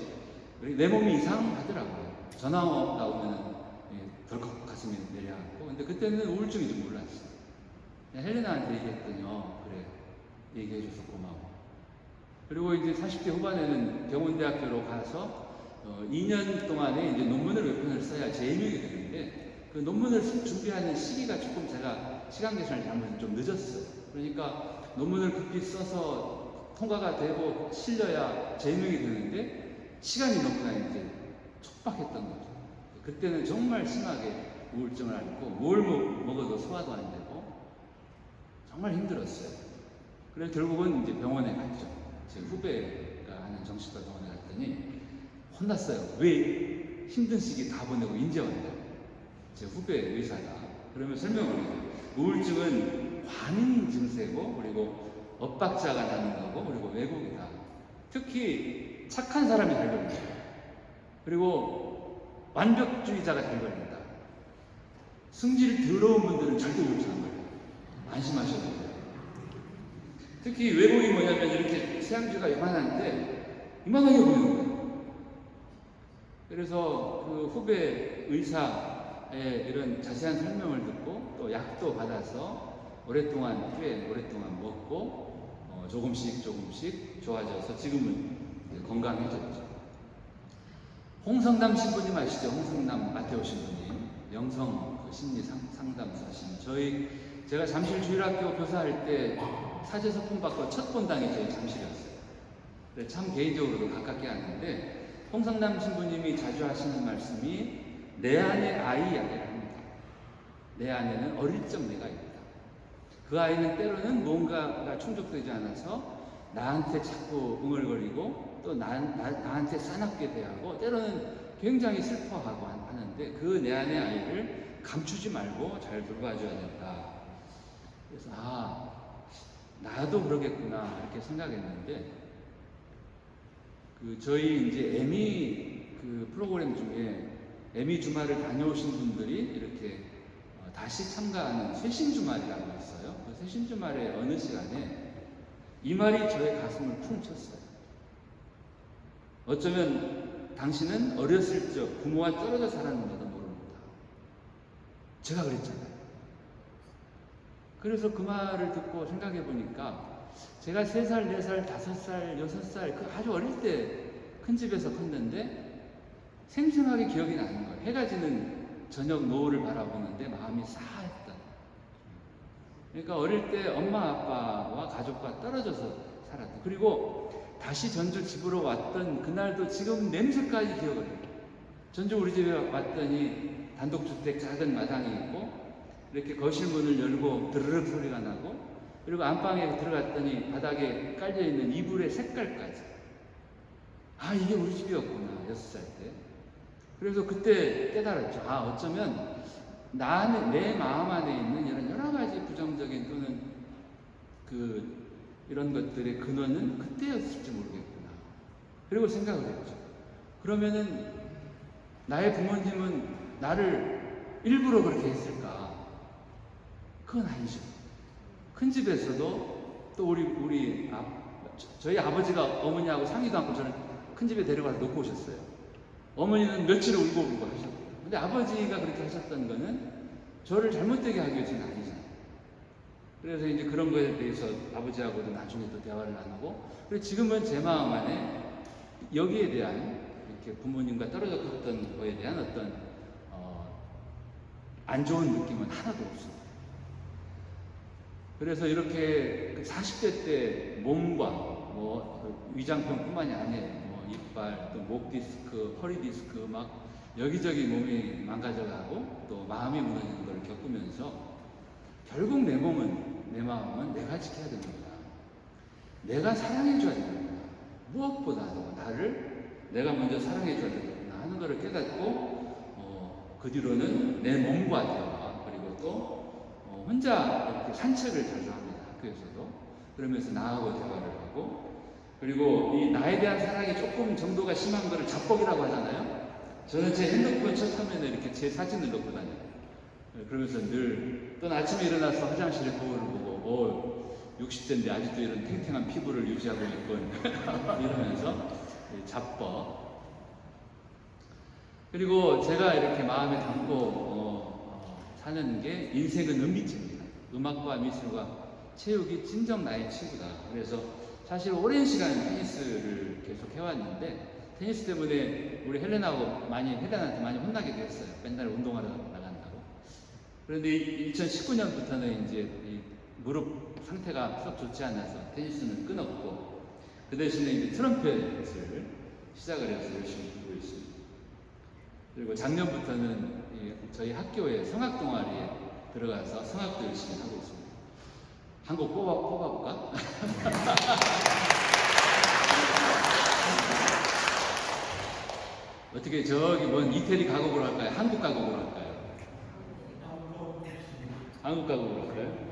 내 몸이 이상하더라고요. 전화 나오면 덜컥 가슴이 내려앉고. 근데 그때는 우울증인 줄 몰랐어요. 헬레나한테 얘기했더니 그래 얘기해줘서 고마워. 그리고 이제 40대 후반에는 병원대학교로 가서 2년 동안에 이제 논문을 몇 편을 써야 재임용이 되는데 그 논문을 준비하는 시기가 조금 제가 시간 계산을 잘못해서 좀 늦었어요. 그러니까 논문을 급히 써서 통과가 되고 실려야 재임용이 되는데 시간이 너무나 이제 촉박했던 거죠. 그때는 정말 심하게 우울증을 앓고 뭘 먹어도 소화도 안 되고 정말 힘들었어요. 그래서 결국은 이제 병원에 갔죠. 제 후배가 하는 정신과 병원에 갔더니 혼났어요. 왜 힘든 시기 다 보내고 이제 왔냐고. 제 후배 의사가. 그러면 설명을 해요. 우울증은 과민 증세고 그리고 엇박자가 나는 거고 그리고 왜곡이다. 특히 착한 사람이 잘 걸린다. 그리고 완벽주의자가 잘 걸린다. 승질이 더러운 분들은 절대 우울증 안 걸려요. 안심하셔도 돼요. 특히 왜곡이 뭐냐면 이렇게 세양쥐가 요만한데 이만하게 보이는 거예요. 그래서 그 후배 의사의 이런 자세한 설명을 듣고 또 약도 받아서 꽤 오랫동안 먹고 조금씩 좋아져서 지금은 건강해졌죠. 홍성남 신부님 아시죠? 홍성남 마테오 신부님, 영성 심리 상담사신. 제가 잠실 주일학교 교사할 때 사제 서품 받고 첫 본당이 저희 잠실이었어요. 참 개인적으로도 가깝게 아는데 홍성남 신부님이 자주 하시는 말씀이 내 안에 아이 이야기를 합니다. 내 안에는 어릴 적 내가 있다. 그 아이는 때로는 뭔가가 충족되지 않아서 나한테 자꾸 응얼거리고 또 나한테 싸납게 대하고 때로는 굉장히 슬퍼하고 하는데 그 내 안의 아이를 감추지 말고 잘 돌봐줘야 된다. 그래서 나도 그러겠구나 이렇게 생각했는데 저희 이제 에미 프로그램 중에 에미 주말을 다녀오신 분들이 이렇게 다시 참가하는 쇄신 주말이라고 있어요. 그 쇄신 주말의 어느 시간에 이 말이 저의 가슴을 쿵 쳤어요. 어쩌면 당신은 어렸을 적 부모와 떨어져 살았는지도 모릅니다. 제가 그랬잖아요. 그래서 그 말을 듣고 생각해 보니까 제가 3살, 4살, 5살, 6살 그 아주 어릴 때 큰 집에서 컸는데 생생하게 기억이 나는 거예요. 해가 지는 저녁 노을을 바라보는데 마음이 싸했다. 그러니까 어릴 때 엄마 아빠와 가족과 떨어져서 살았다. 그리고 다시 전주 집으로 왔던 그날도 지금 냄새까지 기억을 해요. 전주 우리 집에 왔더니 단독주택 작은 마당이 있고 이렇게 거실 문을 열고 드르륵 소리가 나고 그리고 안방에 들어갔더니 바닥에 깔려있는 이불의 색깔까지 이게 우리 집이었구나 6살 때. 그래서 그때 깨달았죠. 어쩌면 내 마음 안에 있는 이런 여러 가지 부정적인 또는 이런 것들의 근원은 그때였을지 모르겠구나. 그리고 생각을 했죠. 그러면은 나의 부모님은 나를 일부러 그렇게 했을까? 그건 아니죠. 큰 집에서도 또 저희 아버지가 어머니하고 상의도 않고 저를 큰 집에 데려가서 놓고 오셨어요. 어머니는 며칠 울고 하셨고. 근데 아버지가 그렇게 하셨던 거는 저를 잘못되게 하기 위해서는 아니잖아요. 그래서 이제 그런 거에 대해서 아버지하고도 나중에 또 대화를 나누고, 그리고 지금은 제 마음 안에 여기에 대한 이렇게 부모님과 떨어져 컸던 거에 대한 어떤 안 좋은 느낌은 하나도 없습니다. 그래서 이렇게 40대 때 몸과 위장병뿐만이 아니에요. 이빨, 또 목 디스크, 허리 디스크 막 여기저기 몸이 망가져가고 또 마음이 무너지는 걸 겪으면서 결국 내 마음은 내가 지켜야 됩니다. 내가 사랑해줘야 됩니다. 무엇보다도 내가 먼저 사랑해줘야 되겠구나 하는 것을 깨닫고 그 뒤로는 내 몸과 대화, 그리고 또 혼자 이렇게 산책을 자주 합니다. 학교에서도. 그러면서 나하고 대화를 하고, 그리고 이 나에 대한 사랑이 조금 정도가 심한 거를 자뻑이라고 하잖아요. 저는 제 핸드폰 첫 화면에 이렇게 제 사진을 넣고 다녀요. 그러면서 늘 또 아침에 일어나서 화장실에 거울을 보고 60대인데 아직도 이런 탱탱한 피부를 유지하고 있군 이러면서 자뻑. 그리고 제가 이렇게 마음에 담고 사는 게 인생은 은비체입니다. 음악과 미술과 체육이 진정 나의 친구다. 그래서 사실 오랜 시간 테니스를 계속 해왔는데 테니스 때문에 우리 헬렌한테 많이 혼나기도 했어요. 맨날 운동하러 나간다고. 그런데 2019년부터는 이제 이 무릎 상태가 썩 좋지 않아서 테니스는 끊었고 그 대신에 이제 트럼펫을 시작을 해서 열심히 부르고 있습니다. 그리고 작년부터는 저희 학교에 성악 동아리에 들어가서 성악도 열심히 하고 있습니다. 한 곡 뽑아볼까? 어떻게 저기 뭔 이태리 가곡으로 할까요? 한국 가곡으로 할까요? 한국 가곡으로 할까요?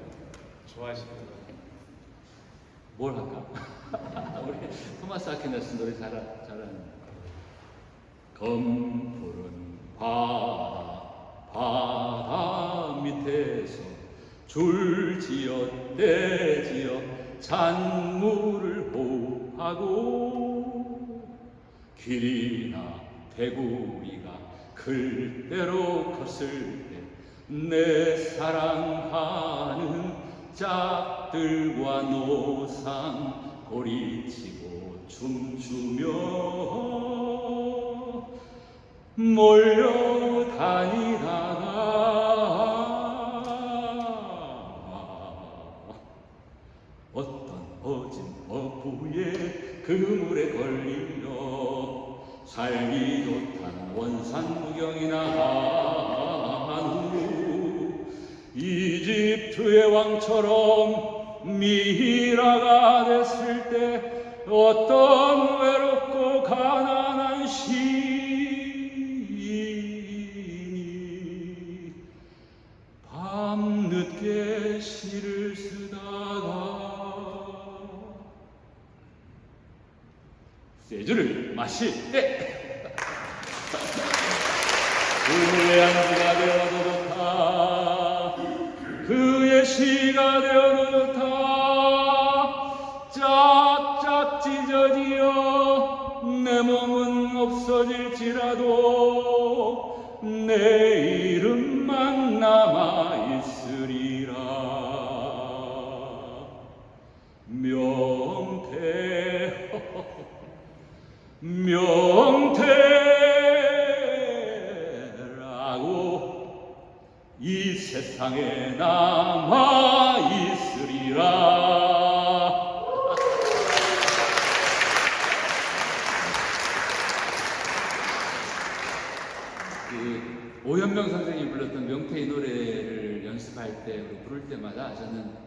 좋아하시는 뭘 할까? 우리 토마스 아퀴나스 노래 잘하는 검푸른 바다 밑에서 줄지어 떼지어 잔물을 호하고 길이나 대구리가 글대로 컸을 때 내 사랑하는 짝들과 노상 고리치고 춤추며 몰려다니다가 어떤 어진 어부의 그물에 걸리며 살기 좋다는 원산무경이나 한 후 이집트의 왕처럼 미라가 됐을 때 어떤 외롭고 가난한 시인이 밤늦게 시를 쓰다가 세주를 술을 마실 때 그의 안주가 되어도 좋다. 그의 시가 되어도 좋다. 짝짝 찢어지어 내 몸은 없어질지라도 내 이름만 남아있으리라. 명태 명태라고 이 세상에 남아있으리라. 오현명 선생님이 불렀던 명태의 노래를 연습할 때 부를 때마다 저는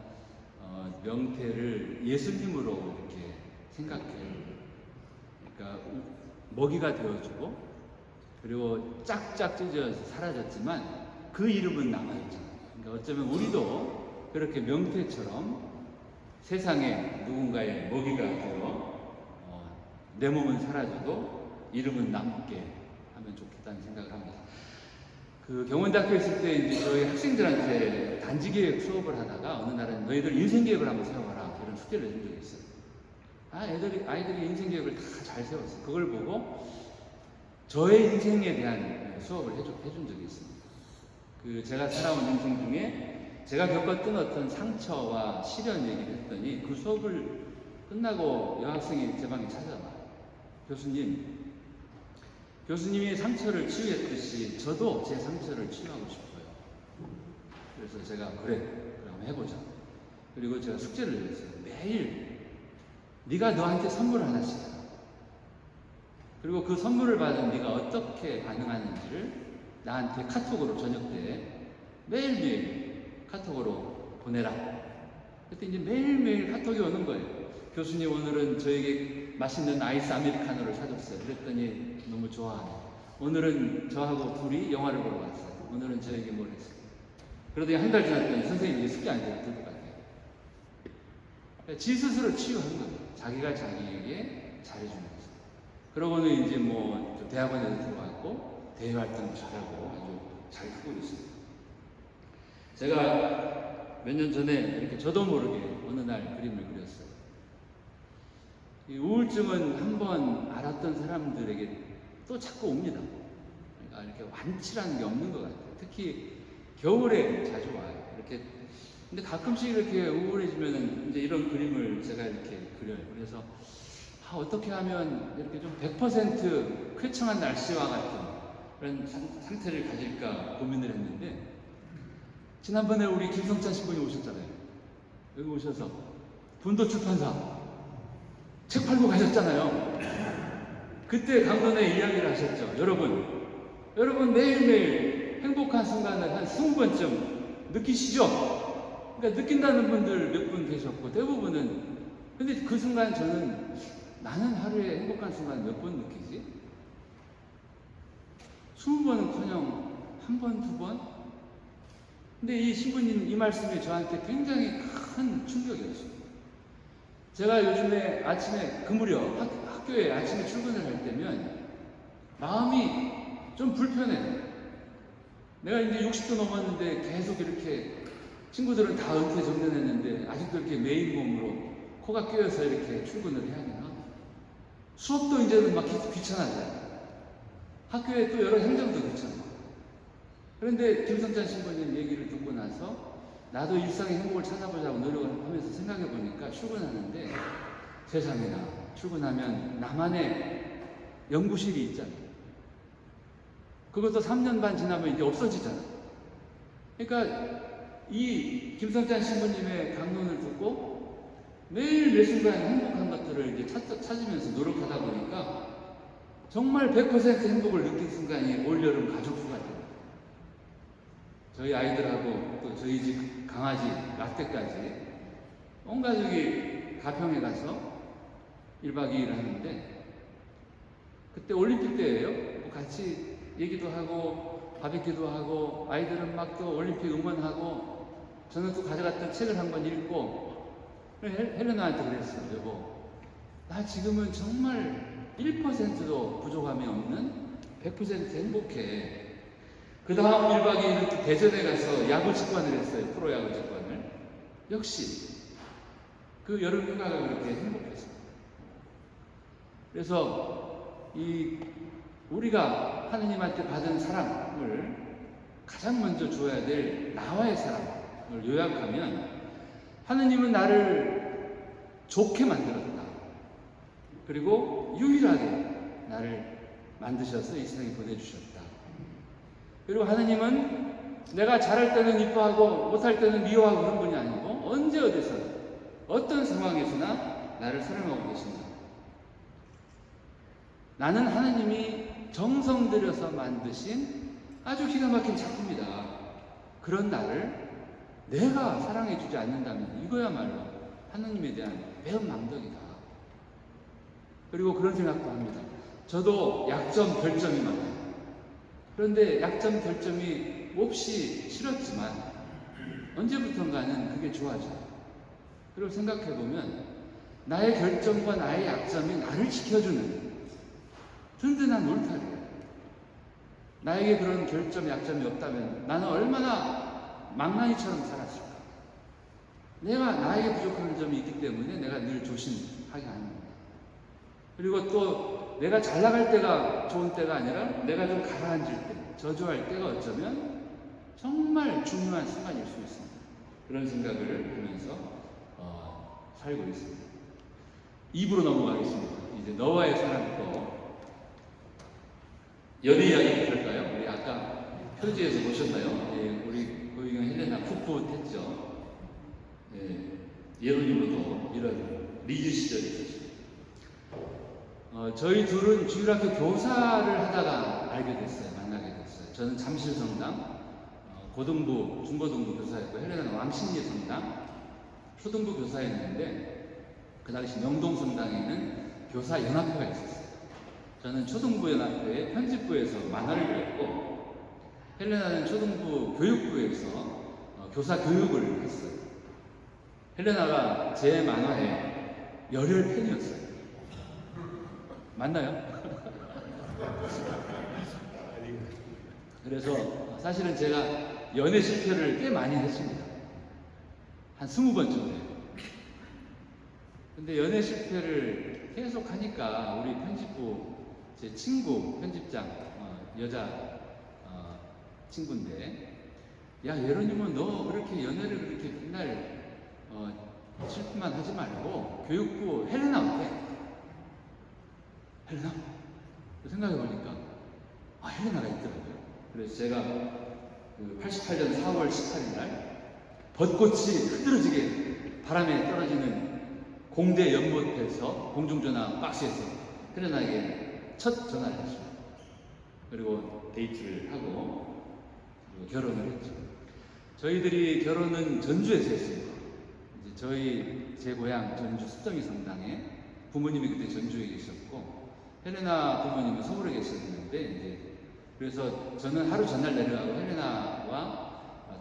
명태를 예수님으로 이렇게 생각해요. 그러니까 먹이가 되어주고 그리고 짝짝 찢어져서 사라졌지만 그 이름은 남아있잖아요. 그러니까 어쩌면 우리도 그렇게 명태처럼 세상에 누군가의 먹이가 되어 내 몸은 사라져도 이름은 남게 하면 좋겠다는 생각을 합니다. 그 경원대학교에 있을 때 이제 저희 학생들한테 단지계획 수업을 하다가 어느 날은 너희들 인생계획을 한번 세워라 이런 숙제를 내준 적이 있어요. 아이들이 인생계획을 다 잘 세웠어요. 그걸 보고 저의 인생에 대한 수업을 해준 적이 있습니다. 그 제가 살아온 인생 중에 제가 겪었던 어떤 상처와 시련 얘기를 했더니 그 수업을 끝나고 여학생이 제 방에 찾아와요. 교수님이 상처를 치유했듯이 저도 제 상처를 치유하고 싶어요. 그래서 제가 그래 한번 해보자. 그리고 제가 숙제를 내렸어요. 매일 네가 너한테 선물을 하나씩 해라. 그리고 그 선물을 받은 네가 어떻게 반응하는지를 나한테 카톡으로 저녁 때 매일매일 카톡으로 보내라. 그때 이제 매일매일 카톡이 오는 거예요. 교수님 오늘은 저에게 맛있는 아이스 아메리카노를 사줬어요. 그랬더니 너무 좋아하네. 오늘은 저하고 둘이 영화를 보러 갔어요. 오늘은 저에게 뭘 했어요. 그러더니 한 달 지났더니 선생님이 숙제 안 되고 들고 갔대요. 지 스스로 치유하는 거예요. 자기가 자기에게 잘해주는 거죠. 그러고는 이제 뭐 대학원에도 들어갔고 대외 활동도 잘하고 아주 잘 크고 있습니다. 제가 몇 년 전에 이렇게 저도 모르게 어느 날 그림을 그렸어요. 이 우울증은 한번 알았던 사람들에게 또 자꾸 옵니다. 그러니까 이렇게 완치라는 게 없는 것 같아요. 특히 겨울에 자주 와요. 이렇게 근데 가끔씩 이렇게 우울해지면은 이제 이런 그림을 제가 이렇게 그려요. 그래서 어떻게 하면 이렇게 좀 100% 쾌청한 날씨와 같은 그런 상태를 가질까 고민을 했는데 지난번에 우리 김성찬 신부님 오셨잖아요. 여기 오셔서 분도 출판사 책 팔고 가셨잖아요. 그때 강론의 이야기를 하셨죠. 여러분 매일매일 행복한 순간을 한 20번쯤 느끼시죠? 그러니까 느낀다는 분들 몇 분 계셨고 대부분은 근데 그 순간 저는 나는 하루에 행복한 순간 몇 번 느끼지? 20번은커녕 한 번, 두 번? 근데 이 신부님 이 말씀이 저한테 굉장히 큰 충격이었어요. 제가 요즘에 아침에 그 무렵 학교에 아침에 출근을 할 때면 마음이 좀 불편해요. 내가 이제 60도 넘었는데 계속 이렇게 친구들은 다 은퇴 정년했는데 아직도 이렇게 메인 몸으로 코가 끼어서 이렇게 출근을 해야 되나? 수업도 이제는 막 귀찮아져요. 학교에 또 여러 행정도 귀찮고. 그런데 김성찬 신부님 얘기를 듣고 나서 나도 일상의 행복을 찾아보자고 노력을 하면서 생각해 보니까 출근하는데 세상에나 출근하면 나만의 연구실이 있잖아요. 그것도 3년 반 지나면 이제 없어지잖아요. 그러니까 이 김성찬 신부님의 강론을 듣고 매일 매 순간 행복한 것들을 이제 찾으면서 노력하다 보니까 정말 100% 행복을 느낀 순간이 올여름 가족휴가 됩니다. 저희 아이들하고 또 저희 집 강아지 라떼까지 온 가족이 가평에 가서 1박 2일 하는데 그때 올림픽 때예요. 같이 얘기도 하고 바비큐도 하고 아이들은 막 또 올림픽 응원하고 저는 또 가져갔던 책을 한번 읽고 헬레나한테 그랬어요. 여보, 나 지금은 정말 1%도 부족함이 없는 100% 행복해. 그 다음 1박 2일 대전에 가서 야구 직관을 했어요. 프로야구 직관을. 역시 그 여름 휴가가 그렇게 행복했어요. 그래서 우리가 하느님한테 받은 사랑을 가장 먼저 줘야 될 나와의 사랑을 요약하면, 하느님은 나를 좋게 만들었다. 그리고 유일하게 나를 만드셔서 이 세상에 보내주셨다. 그리고 하느님은 내가 잘할 때는 이뻐하고 못할 때는 미워하고 그런 분이 아니고 언제 어디서나 어떤 상황에서나 나를 사랑하고 계신다. 나는 하느님이 정성 들여서 만드신 아주 기가 막힌 작품이다. 그런 나를 내가 사랑해주지 않는다면 이거야말로 하느님에 대한 배은망덕이다. 그리고 그런 생각도 합니다. 저도 약점, 별점이 많아요. 그런데 약점, 별점이 몹시 싫었지만 언제부턴가는 그게 좋아져요. 그리고 생각해보면 나의 결점과 나의 약점이 나를 지켜주는 든든한 울타리예요. 나에게 그런 결점, 약점이 없다면 나는 얼마나 망나니처럼 살았을까. 내가 나에게 부족한 점이 있기 때문에 내가 늘 조심하게 하는 거예요. 그리고 또 내가 잘 나갈 때가 좋은 때가 아니라 내가 좀 가라앉을 때, 저주할 때가 어쩌면 정말 중요한 순간일 수 있습니다. 그런 생각을 하면서 살고 있습니다. 2부로 넘어가겠습니다. 이제 너와의 사랑 또 연애 이야기 할까요? 우리 아까 표지에서 보셨나요? 예, 우리 고유경 헬레나 풋풋했죠. 예, 예로님도 이런 리즈 시절이 있었죠. 저희 둘은 주일학교 교사를 하다가 알게 됐어요. 만나게 됐어요. 저는 잠실성당 고등부, 중고등부 교사였고, 헬레나는 왕십리 성당 초등부 교사였는데, 그 당시 명동성당에는 교사 연합회가 있었어요. 저는 초등부 연합회의 편집부에서 만화를 그렸고, 헬레나는 초등부 교육부에서 교사 교육을 했어요. 헬레나가 제 만화의 열혈 팬이었어요. 맞나요? 그래서 사실은 제가 연애 실패를 꽤 많이 했습니다. 한 20번쯤 돼요. 근데 연애 실패를 계속 하니까 우리 편집부 제 친구 편집장 여자 친구인데, 야 예로님은 너 그렇게 연애를 그렇게 맨날 실패만 하지 말고 교육부 헬레나 어때? 헬레나? 생각해보니까 헬레나가 있더라고요. 그래서 제가 88년 4월 18일 날 벚꽃이 흐드러지게 바람에 떨어지는 공대 연못에서 공중전화 박스에서 헬레나에게 첫 전화를 했습니다. 그리고 데이트를 하고 그리고 결혼을 했죠. 저희들이 결혼은 전주에서 했습니다. 이제 제 고향 전주 습정이 성당에 부모님이 그때 전주에 계셨고, 헬레나 부모님은 서울에 계셨는데, 이제 그래서 저는 하루 전날 내려가고 헬레나와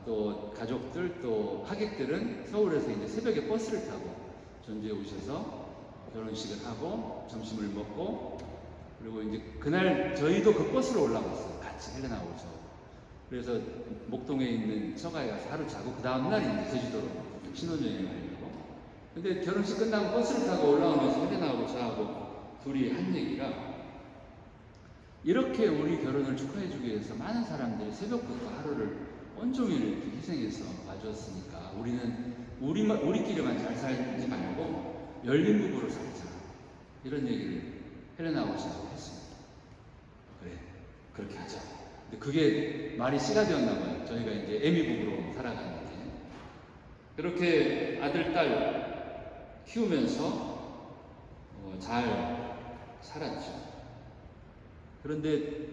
또 가족들 또 하객들은 서울에서 이제 새벽에 버스를 타고 전주에 오셔서 결혼식을 하고 점심을 먹고, 그리고 이제 그날 저희도 그 버스로 올라갔어요. 같이 헬레나 오셔. 그래서 목동에 있는 처가에 가서 하루 자고 그 다음날 이제 제주도로 신혼여행을 하려고. 근데 결혼식 끝나고 버스를 타고 올라오면서 헬레나하고 저하고 둘이 한 얘기가, 이렇게 우리 결혼을 축하해주기 위해서 많은 사람들이 새벽부터 하루를 온종일 이렇게 희생해서 와주었으니까 우리는 우리끼리만 잘 살지 말고 열린 부부로 살자. 이런 얘기를 헬레나하고 저하고 했습니다. 그래, 그렇게 하자. 근데 그게 말이 씨가 되었나 봐요. 저희가 이제 애미 부부로 살아가는 게. 그렇게 아들, 딸 키우면서 잘 살았죠. 그런데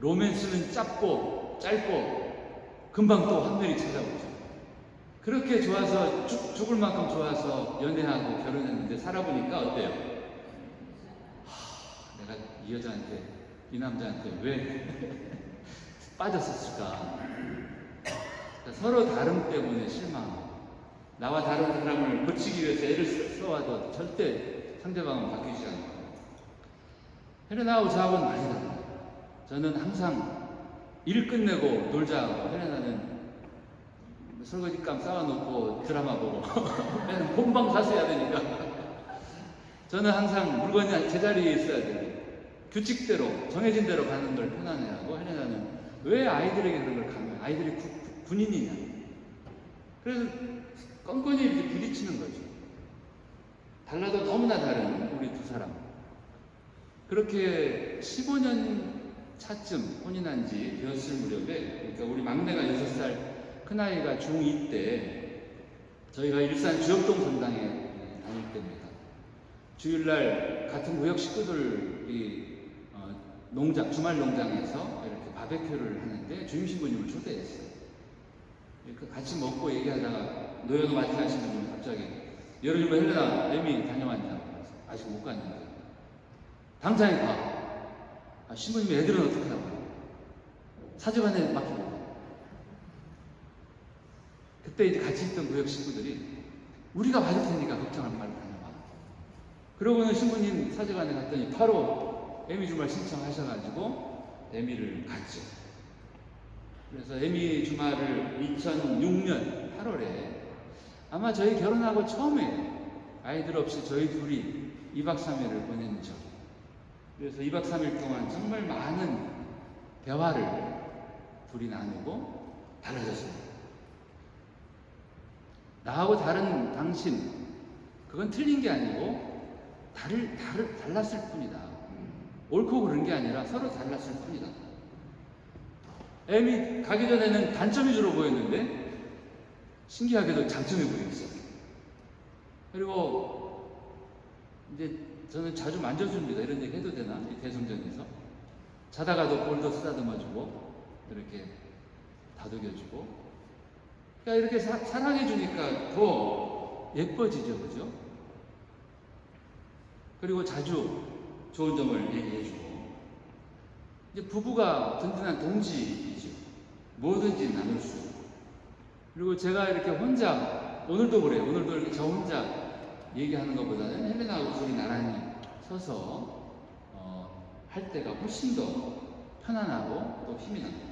로맨스는 짧고 금방 또 한별이 찾아오죠. 그렇게 좋아서 죽을 만큼 좋아서 연애하고 결혼했는데 살아보니까 어때요? 내가 이 여자한테, 이 남자한테 왜 빠졌었을까? 그러니까 서로 다름 때문에 실망하고, 나와 다른 사람을 고치기 위해서 애를 써와도 절대 상대방은 바뀌지 않고, 헬레나하고 저하고는 많이 달라요. 저는 항상 일 끝내고 놀자고, 헬레나는 설거지감 쌓아놓고 드라마 보고 맨날 본방 사수해야 되니까 저는 항상 물건이 제자리에 있어야 되고 규칙대로 정해진 대로 가는 걸 편안해하고, 헬레나는 왜 아이들에게 그런 걸 강요해? 아이들이 군인이냐? 그래서 껌껌이 이렇게 부딪히는 거죠. 달라도 너무나 다른 우리 두 사람. 그렇게 15년 차쯤 혼인한 지 되었을 무렵에, 그러니까 우리 막내가 6살, 큰아이가 중2 때 저희가 일산 주역동 성당에 다닐 때입니다. 주일날 같은 구역 식구들이 농장, 주말 농장에서 이렇게 바베큐를 하는데 주임 신부님을 초대했어요. 같이 먹고 얘기하다가 노여도 마티 하신 분이 갑자기 여름이면 헬레나 애미 다녀왔냐고. 아직 못 갔는데 당장에 가. 신부님이 애들은 어떻게 하고 사제반에 맡기고. 그때 이제 같이 있던 구역 식구들이 우리가 받을 테니까 걱정할 말고 다녀와. 그러고는 신부님 사제반에 갔더니 바로 애미 주말 신청하셔가지고 애미를 갔죠. 그래서 애미 주말을 2006년 8월에 아마 저희 결혼하고 처음에 아이들 없이 저희 둘이 2박 3일을 보낸 적. 그래서 2박 3일 동안 정말 많은 대화를 둘이 나누고 달라졌습니다. 나하고 다른 당신, 그건 틀린 게 아니고 달랐을 뿐이다. 옳고 그른 게 아니라 서로 달랐을 뿐이다. 애미 가기 전에는 단점이 주로 보였는데 신기하게도 장점이 보였어요. 그리고 이제 저는 자주 만져줍니다. 이런 얘기 해도 되나? 이 대성전에서. 자다가도 볼도 쓰다듬어주고, 이렇게 다독여주고. 그러니까 이렇게 사랑해주니까 더 예뻐지죠, 그죠? 그리고 자주 좋은 점을 얘기해주고. 이제 부부가 든든한 동지이죠. 뭐든지 나눌 수 있고. 그리고 제가 이렇게 혼자, 오늘도 그래요. 오늘도 이렇게 저 혼자 얘기하는 것보다는 헬레나하고 둘이 나란히 서서 할 때가 훨씬 더 편안하고 또 힘이 납니다.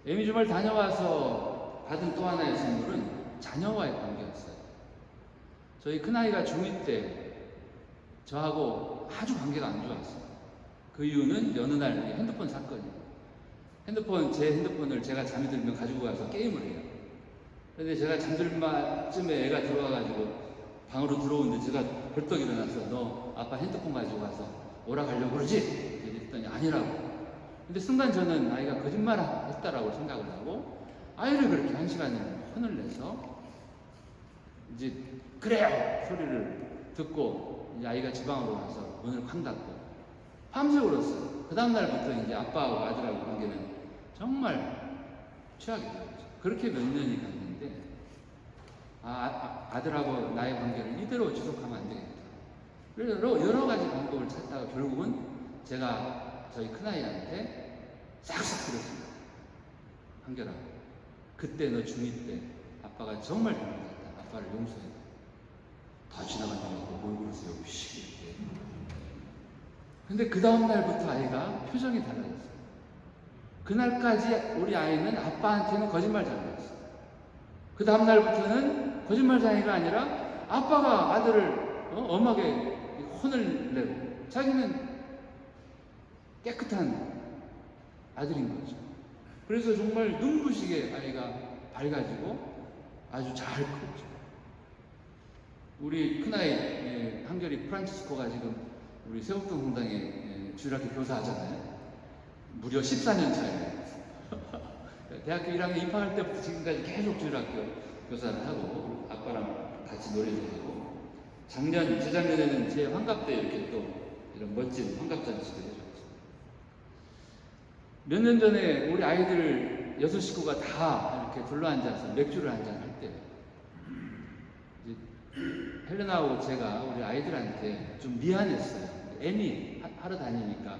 애미 주말 다녀와서 받은 또 하나의 선물은 자녀와의 관계였어요. 저희 큰아이가 중2 때 저하고 아주 관계가 안 좋았어요. 그 이유는 여느 날 핸드폰 사건이에요. 제 핸드폰을 제가 잠이 들면 가지고 가서 게임을 해요. 그런데 제가 잠들 만쯤에 애가 들어와가지고 방으로 들어오는데 제가 벌떡 일어나서 너 아빠 핸드폰 가지고 가서 오라 가려고 그러지? 그랬더니 아니라고. 근데 순간 저는 아이가 거짓말 했다라고 생각을 하고 아이를 그렇게 1시간을 혼을 내서 이제 그래요! 소리를 듣고 이제 아이가 지방으로 가서 문을 쾅 닫고 밤새 울었어요. 그 다음날부터 이제 아빠하고 아들하고 관계는 정말 최악이 되었죠. 그렇게 몇 년이 갔는데 아들하고 나의 관계를 이대로 지속하면 안 되겠다. 그래서 여러 가지 방법을 찾다가 결국은 제가 저희 큰아이한테 싹싹 빌었습니다. 한결아, 그때 너 중2 때 아빠가 정말 잘못했다. 아빠를 용서해. 다 지나간다고 뭘 그러세요? 이렇게. 근데 그 다음날부터 아이가 표정이 달라졌어요. 그날까지 우리 아이는 아빠한테는 거짓말쟁이였어요. 그 다음날부터는 거짓말쟁이가 아니라 아빠가 아들을 엄하게 혼을 내고 자기는 깨끗한 아들인 거죠. 그래서 정말 눈부시게 아이가 밝아지고 아주 잘 크죠. 우리 큰아이 한결이 프란치스코가 지금 우리 세곡동 성당에 주일학교 교사 하잖아요. 무려 14년 차예요. 대학교 1학년 입학할 때부터 지금까지 계속 주일학교 교사를 하고 아빠랑 같이 노래도 하고 재작년에는 제 환갑 때 이렇게 또 이런 멋진 환갑잔치도 해줬죠. 몇 년 전에 우리 아이들 6식구가 다 이렇게 둘러앉아서 맥주를 한잔 할 때 헬레나하고 제가 우리 아이들한테 좀 미안했어요. 애미 하러 다니니까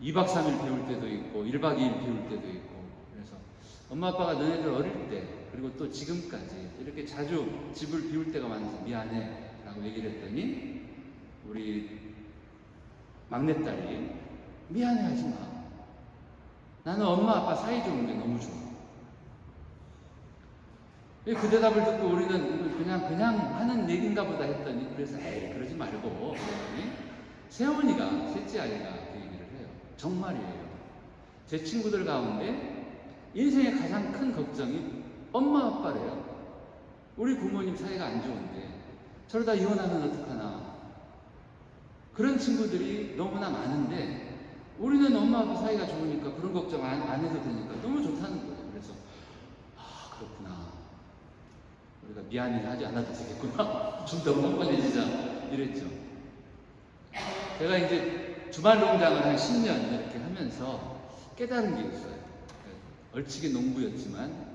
2박 3일 비울 때도 있고 1박 2일 비울 때도 있고 그래서 엄마 아빠가 너네들 어릴 때 그리고 또 지금까지 이렇게 자주 집을 비울 때가 많아서 미안해 라고 얘기를 했더니 우리 막내딸이 미안해하지 마. 나는 엄마 아빠 사이 좋은 게 너무 좋아. 그 대답을 듣고 우리는 그냥 하는 얘기인가 보다 했더니, 그래서 에이 그러지 말고 그랬더니 세원이가, 셋째 아이가 그 얘기를 해요. 정말이에요. 제 친구들 가운데 인생의 가장 큰 걱정이 엄마 아빠래요. 우리 부모님 사이가 안 좋은데 저러다 이혼하면 어떡하나. 그런 친구들이 너무나 많은데 우리는 엄마 아빠 사이가 좋으니까 그런 걱정 안 해도 되니까 너무 좋다는 거예요. 그래서 그렇구나. 우리가 미안해 하지 않아도 되겠구나. 좀 더 뻔뻔해지자 이랬죠. 제가 이제 주말 농장을 한 10년 이렇게 하면서 깨달은 게 있어요. 얼치기 농부였지만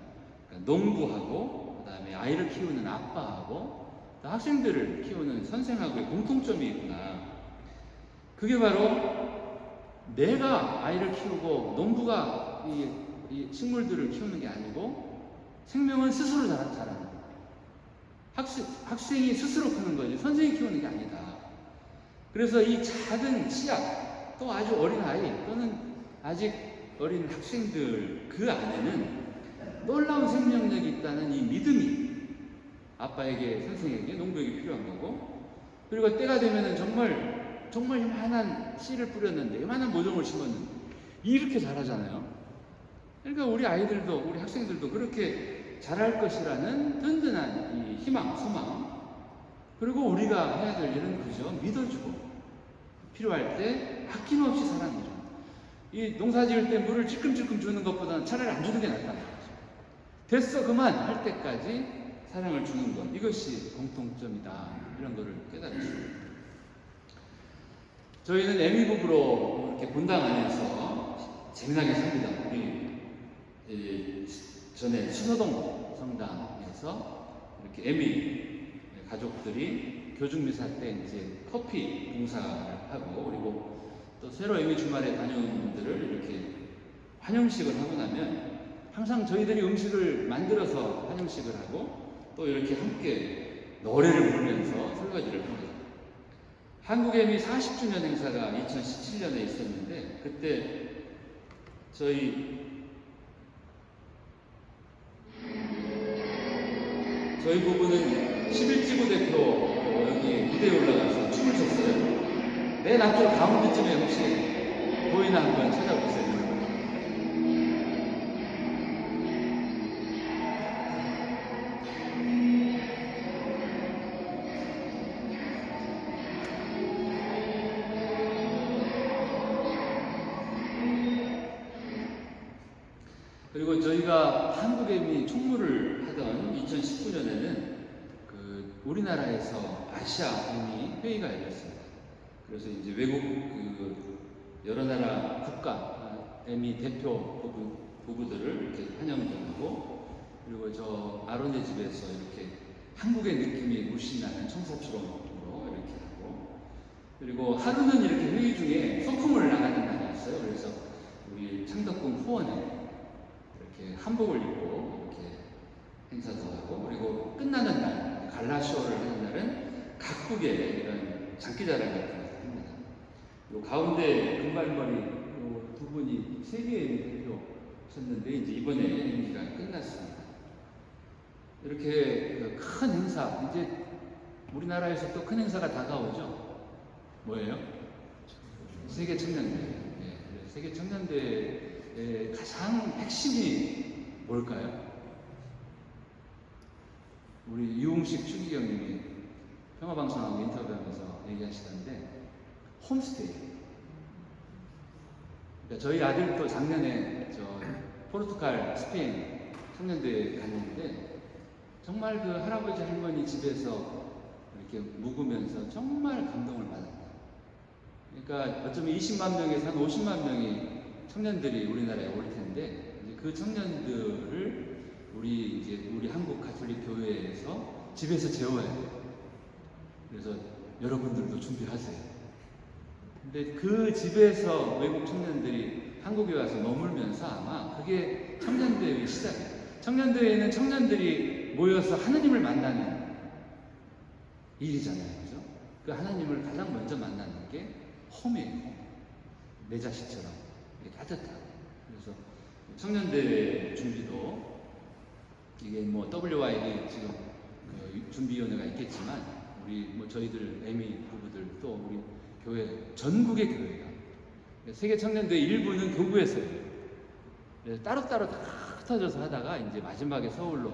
농부하고 그다음에 아이를 키우는 아빠하고 또 학생들을 키우는 선생하고의 공통점이 있구나. 그게 바로 내가 아이를 키우고 농부가 이 식물들을 키우는 게 아니고 생명은 스스로 자라는 거예요. 학생이 스스로 크는 거지 선생이 키우는 게 아니다. 그래서 이 작은 씨앗, 또 아주 어린 아이 또는 아직 어린 학생들 그 안에는 놀라운 생명력이 있다는 이 믿음이 아빠에게, 선생에게, 농부에게 필요한 거고, 그리고 때가 되면은 정말 이만한 씨를 뿌렸는데, 이만한 모종을 심었는데 이렇게 자라잖아요. 그러니까 우리 아이들도, 우리 학생들도 그렇게 자랄 것이라는 든든한 이 희망, 소망, 그리고 우리가 해야 될 일은 그저 믿어주고 필요할 때 아낌없이 사랑해줘. 이 농사 지을 때 물을 찔끔찔끔 주는 것보다는 차라리 안 주는 게 낫다는 거죠. 됐어 그만 할 때까지 사랑을 주는 것, 이것이 공통점이다. 이런 거를 깨달았습니다. 저희는 애미국으로 이렇게 본당 안에서 재미나게 삽니다. 우리 전에 신호동 성당에서 이렇게 애미 가족들이 교중미사 때 이제 커피 봉사를 하고, 그리고 또 새로 애미 주말에 다녀오는 분들을 이렇게 환영식을 하고 나면 항상 저희들이 음식을 만들어서 환영식을 하고 또 이렇게 함께 노래를 부르면서 설거지를 합니다. 한국애미 40주년 행사가 2017년에 있었는데 그때 저희 부부는 11지구 대표 여기 무대에 올라가서 춤을 췄어요. 맨 앞쪽 가운데쯤에 혹시 보이나 한번 찾아보세요. 그리고 저희가 한국애미 총무를 하던 2019년에는 우리나라에서 아시아 애미 회의가 열렸습니다. 그래서 이제 외국 여러 나라 국가 애미 대표 부부들을 이렇게 환영도 하고, 그리고 저 아론의 집에서 이렇게 한국의 느낌이 물씬 나는 청사초롱으로 이렇게 하고, 그리고 하루는 이렇게 회의 중에 소풍을 나가는 날이 있어요. 그래서 우리 창덕궁 후원에 이렇게 한복을 입고 이렇게 행사도 하고, 그리고 끝나는 날 갈라쇼를 하는 날은 각국의 이런 장기자랑 같은 거 합니다. 요 가운데 금발머리 두 분이 세계의 대표셨는데 이제 이번에 임기가 끝났습니다. 이렇게 큰 행사, 이제 우리나라에서 또 큰 행사가 다가오죠. 뭐예요? 세계 청년대회. 네, 세계 청년대회의 가장 핵심이 뭘까요? 우리 유홍식 추기경님이 평화방송하고 인터뷰하면서 얘기하시던데 홈스테이. 그러니까 저희 아들도 작년에 포르투갈, 스페인 청년대회에 갔는데 정말 그 할아버지 할머니 집에서 이렇게 묵으면서 정말 감동을 받았다. 그러니까 어쩌면 20만 명에서 한 50만 명의 청년들이 우리나라에 올 텐데 이제 그 청년들을 우리 한국 가톨릭 교회에서 집에서 재워야 돼요. 그래서 여러분들도 준비하세요. 근데 그 집에서 외국 청년들이 한국에 와서 머물면서 아마 그게 청년대회의 시작이에요. 청년대회는 청년들이 모여서 하느님을 만나는 일이잖아요. 그죠? 그 하나님을 가장 먼저 만나는 게 홈이에요. 내 자식처럼 이렇게 따뜻하고. 그래서 청년대회 준비도 이게 뭐 WYD 지금 그 준비위원회가 있겠지만 우리 뭐 저희들 애미 부부들 또 우리 교회 전국의 교회가 세계 청년대회 일부는 교구에서 해요. 그래서 따로따로 다 흩어져서 하다가 이제 마지막에 서울로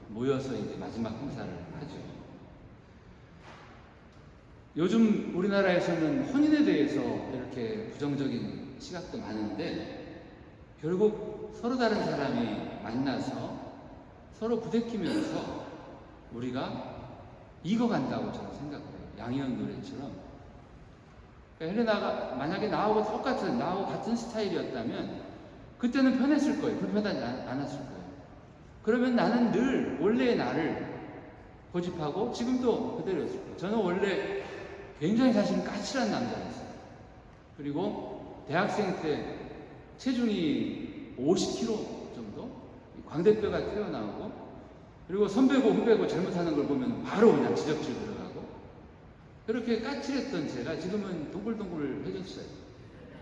모여서 이제 마지막 행사를 하죠. 요즘 우리나라에서는 혼인에 대해서 이렇게 부정적인 시각도 많은데 결국 서로 다른 사람이 만나서 서로 부대끼면서 우리가 익어간다고 저는 생각해요. 양희은 노래처럼. 그러니까 헬레나가 만약에 나하고 같은 스타일이었다면 그때는 편했을 거예요. 불편하지 않았을 거예요. 그러면 나는 늘 원래의 나를 고집하고 지금도 그대로였을 거예요. 저는 원래 굉장히 자신이 까칠한 남자였어요. 그리고 대학생 때 체중이 50kg 정도? 광대뼈가 튀어나오고 그리고 선배고 후배고 잘못하는 걸 보면 바로 그냥 지적질 들어가고 그렇게 까칠했던 제가 지금은 동글동글해졌어요.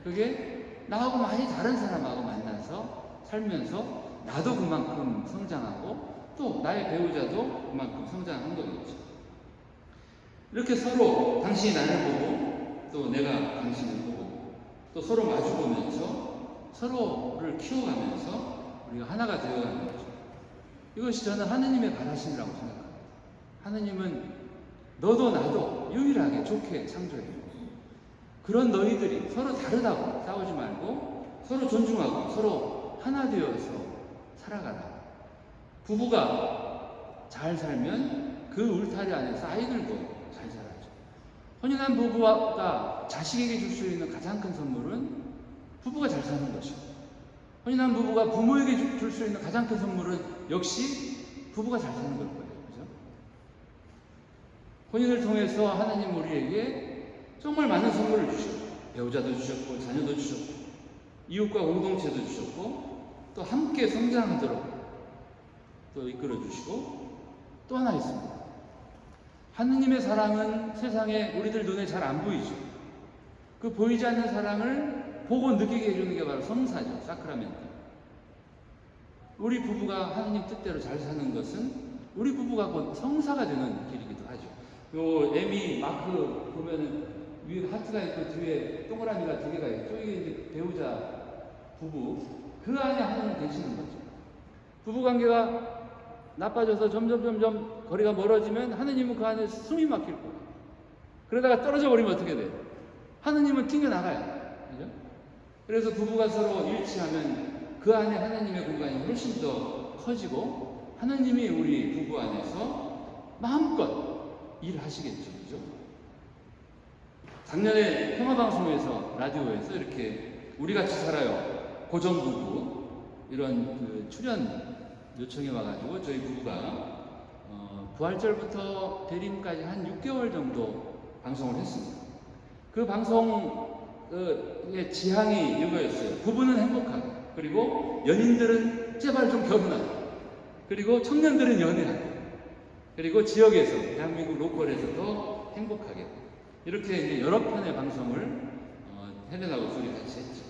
그게 나하고 많이 다른 사람하고 만나서 살면서 나도 그만큼 성장하고 또 나의 배우자도 그만큼 성장한 거겠죠. 이렇게 서로 당신이 나를 보고 또 내가 당신을 보고 또 서로 마주보면서 서로를 키워가면서 우리가 하나가 되어가는 거죠. 이것이 저는 하느님의 바라심이라고 생각합니다. 하느님은 너도 나도 유일하게 좋게 창조해요. 그런 너희들이 서로 다르다고 싸우지 말고 서로 존중하고 서로 하나 되어서 살아가라. 부부가 잘 살면 그 울타리 안에서 아이들도 잘 자라죠. 혼인한 부부가 자식에게 줄 수 있는 가장 큰 선물은 부부가 잘 사는 것이고 혼인한 부부가 부모에게 줄 수 있는 가장 큰 선물은 역시 부부가 잘 사는 걸 거예요. 그죠? 혼인을 통해서 하나님 우리에게 정말 많은 선물을 주셨고 배우자도 주셨고 자녀도 주셨고 이웃과 공동체도 주셨고 또 함께 성장하도록 또 이끌어 주시고 또 하나 있습니다. 하느님의 사랑은 세상에 우리들 눈에 잘 안 보이죠. 그 보이지 않는 사랑을 보고 느끼게 해주는 게 바로 성사죠. 사크라멘트. 우리 부부가 하느님 뜻대로 잘 사는 것은 우리 부부가 곧 성사가 되는 길이기도 하죠. 요 에미 마크 보면은 위에 하트가 있고 뒤에 동그라미가 2개가 있죠. 이게 이제 배우자 부부 그 안에 하나님 계시는 거죠. 부부 관계가 나빠져서 점점 거리가 멀어지면 하느님은 그 안에 숨이 막힐 거예요. 그러다가 떨어져 버리면 어떻게 돼요? 하느님은 튕겨나가요. 그죠? 그래서 부부가 서로 일치하면 그 안에 하나님의 공간이 훨씬 더 커지고 하나님이 우리 부부 안에서 마음껏 일하시겠죠. 그죠? 작년에 평화방송에서 라디오에서 이렇게 우리같이 살아요 고정부부 이런 그 출연 요청이 와가지고 저희 부부가 부활절부터 대림까지 한 6개월 정도 방송을 했습니다. 그 방송의 지향이 이거였어요. 부부는 행복하게, 그리고 연인들은 제발 좀 결혼하게, 그리고 청년들은 연애하게, 그리고 지역에서 대한민국 로컬에서도 행복하게, 이렇게 이제 여러 편의 방송을 헬레나하고 둘이 같이 했죠.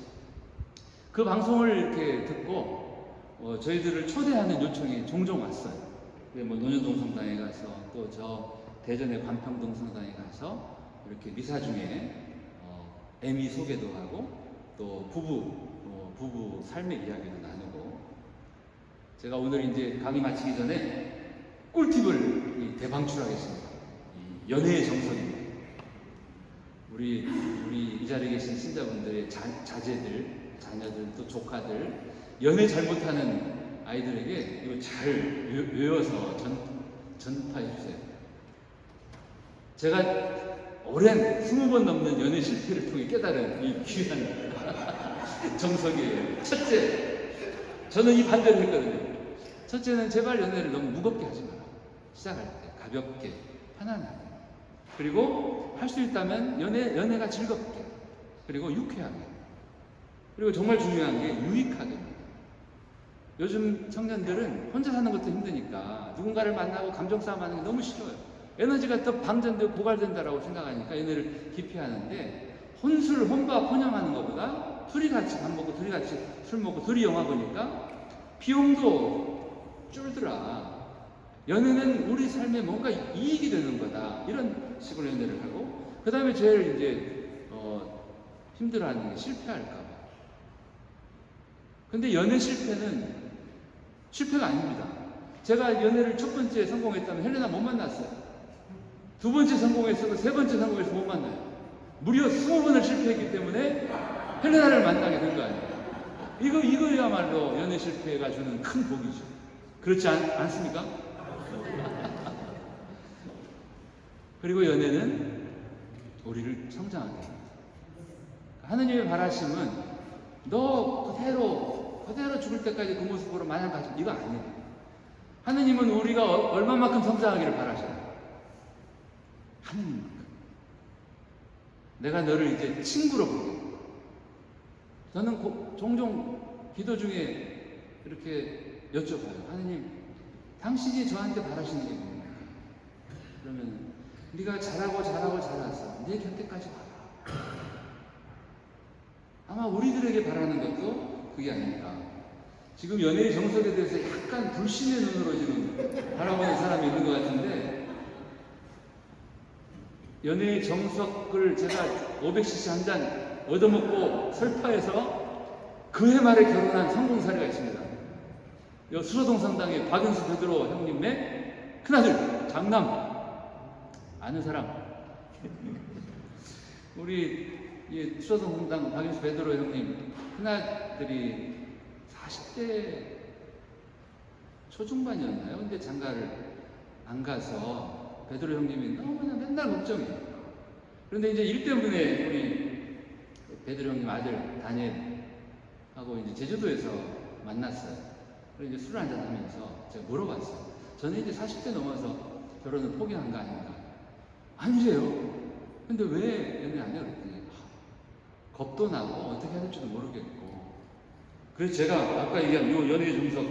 그 방송을 이렇게 듣고 저희들을 초대하는 요청이 종종 왔어요. 뭐 논현동 성당에 가서 또 저 대전의 관평동 성당에 가서 이렇게 미사 중에 애미 소개도 하고 또 부부 삶의 이야기도 나누고 제가 오늘 이제 강의 마치기 전에 꿀팁을 대방출하겠습니다. 연애의 정석입니다. 우리 이 자리에 계신 신자분들의 자제들, 자녀들, 또 조카들 연애 잘못하는 아이들에게 이거 잘 외워서 전파해 주세요. 제가 오랜 20번 넘는 연애 실패를 통해 깨달은 이 귀한 정석이에요. 첫째, 저는 이 반대를 했거든요. 첫째는 제발 연애를 너무 무겁게 하지 마라. 시작할 때 가볍게, 편안하게. 그리고 할 수 있다면 연애가 즐겁게, 그리고 유쾌하게, 그리고 정말 중요한 게 유익하게. 요즘 청년들은 혼자 사는 것도 힘드니까 누군가를 만나고 감정싸움 하는 게 너무 싫어요. 에너지가 또 방전되고 고갈된다라고 생각하니까 연애를 기피하는데 혼술, 혼밥, 혼영하는 것보다 둘이 같이 밥 먹고 둘이 같이 술 먹고 둘이 영화 보니까 비용도 줄더라. 연애는 우리 삶에 뭔가 이익이 되는 거다. 이런 식으로 연애를 하고, 그 다음에 제일 이제 힘들어하는 게 실패할까봐. 근데 연애 실패는 실패가 아닙니다. 제가 연애를 첫 번째 성공했다면 헬레나 못 만났어요. 두 번째 성공했어도 세 번째 성공해서 못 만나요. 무려 20번을 실패했기 때문에 헬레나를 만나게 된 거 아니에요. 이거야말로 연애 실패가 주는 큰 복이죠. 그렇지 않습니까? 그리고 연애는 우리를 성장하게 합니다. 하느님의 바라심은 너 그대로 죽을 때까지 그 모습으로 마냥 가지, 이거 아니에요. 하느님은 우리가 얼마만큼 성장하기를 바라셔요. 하느님만큼. 내가 너를 이제 친구로 보게. 저는 종종 기도 중에 이렇게 여쭤봐요. 하느님, 당신이 저한테 바라시는 게 뭡니까? 그러면 네가 잘해서 내 곁에까지 와라. 아마 우리들에게 바라는 것도 그게 아닐까. 지금 연애의 정석에 대해서 약간 불신의 눈으로 지금 바라보는 사람이 있는 것 같은데, 연애의 정석을 제가 500cc 한 잔 얻어먹고 설파해서 그해 말에 결혼한 성공 사례가 있습니다. 수서동 성당의 박윤수 베드로 형님의 큰아들 장남, 아는 사람. 우리 수서동 성당 박윤수 베드로 형님 큰아들이 40대 초중반이었나요? 근데 장가를 안 가서 베드로 형님이 너무나 맨날 걱정해요. 그런데 이제 일 때문에 우리 베드로 형님 아들 다니엘하고 이제 제주도에서 만났어요. 그래서 이제 술을 한잔 하면서 제가 물어봤어요. 저는 이제 40대 넘어서 결혼을 포기한 거 아닌가? 아니래요. 근데 왜 연애 안 해요? 그랬더니 겁도 나고 어떻게 해야 될지도 모르겠고. 그래서 제가 아까 얘기한 요 연애의 정석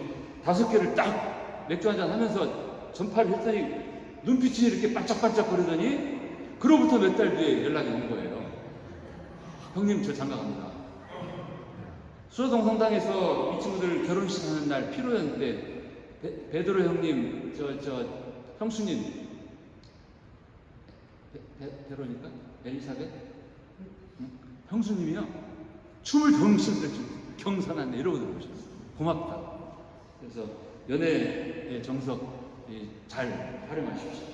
5개를 딱 맥주 한잔 하면서 전파를 했더니 눈빛이 이렇게 반짝반짝 거리더니 그로부터 몇 달 뒤에 연락이 온 거예요. 형님, 저 장가 갑니다. 수서동 성당에서 이 친구들 결혼식 하는 날 피로연 때 베드로 형님, 형수님, 베로니까? 엘리사벳? 응? 형수님이요? 춤을 덩신들 경선하네 이러고 들어오셨어요. 고맙다. 그래서 연애의 정석 잘 활용하십시오.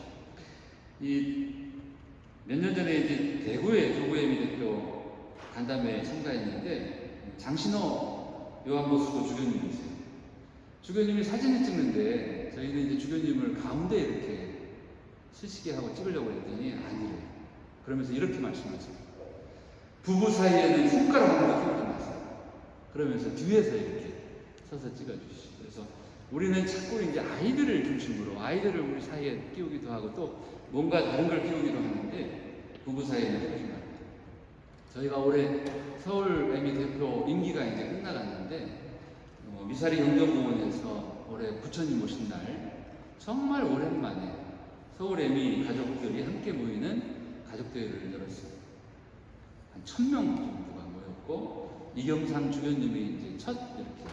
몇 년 전에 이제 대구의 조구혜미 대표 간담회에 참가했는데 장신호 요한보수도 주교님이세요. 주교님이 사진을 찍는데 저희는 이제 주교님을 가운데 이렇게 쓰시게 하고 찍으려고 했더니 아니래요. 그러면서 이렇게 말씀하세요. 부부 사이에는 손가락 하나 끼우지 마세요. 그러면서 뒤에서 이렇게 서서 찍어주시죠. 그래서 우리는 자꾸 이제 아이들을 중심으로 아이들을 우리 사이에 끼우기도 하고 또 뭔가 다른 걸 끼우기도 하는데 부부 사이에는 그러지 말고. 저희가 올해 서울 에미 대표 임기가 이제 끝나갔는데 미사리 영정공원에서 올해 부처님 오신 날 정말 오랜만에 서울 에미 가족들이 함께 모이는 가족대회를 열었습니다. 한 1000명 정도가 모였고 이경상 주교님이 이제 첫 이렇게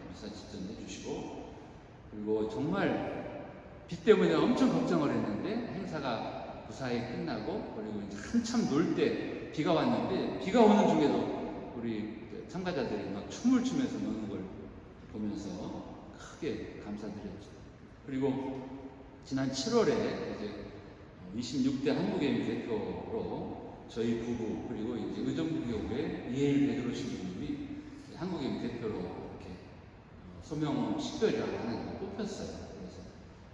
미사 집전해 주시고, 그리고 정말 비 때문에 엄청 걱정을 했는데 행사가 무사히 끝나고, 그리고 이제 한참 놀 때 비가 왔는데 비가 오는 중에도 우리 참가자들이 막 춤을 추면서 노는 걸 보면서 크게 감사드렸죠. 그리고 지난 7월에 이제 26대 한국의 대표로 저희 부부 그리고 이제 의정부교회 이해일 베드로 신부님이 한국의 대표로 이렇게 소명 식별이라고 하는 걸 뽑혔어요. 그래서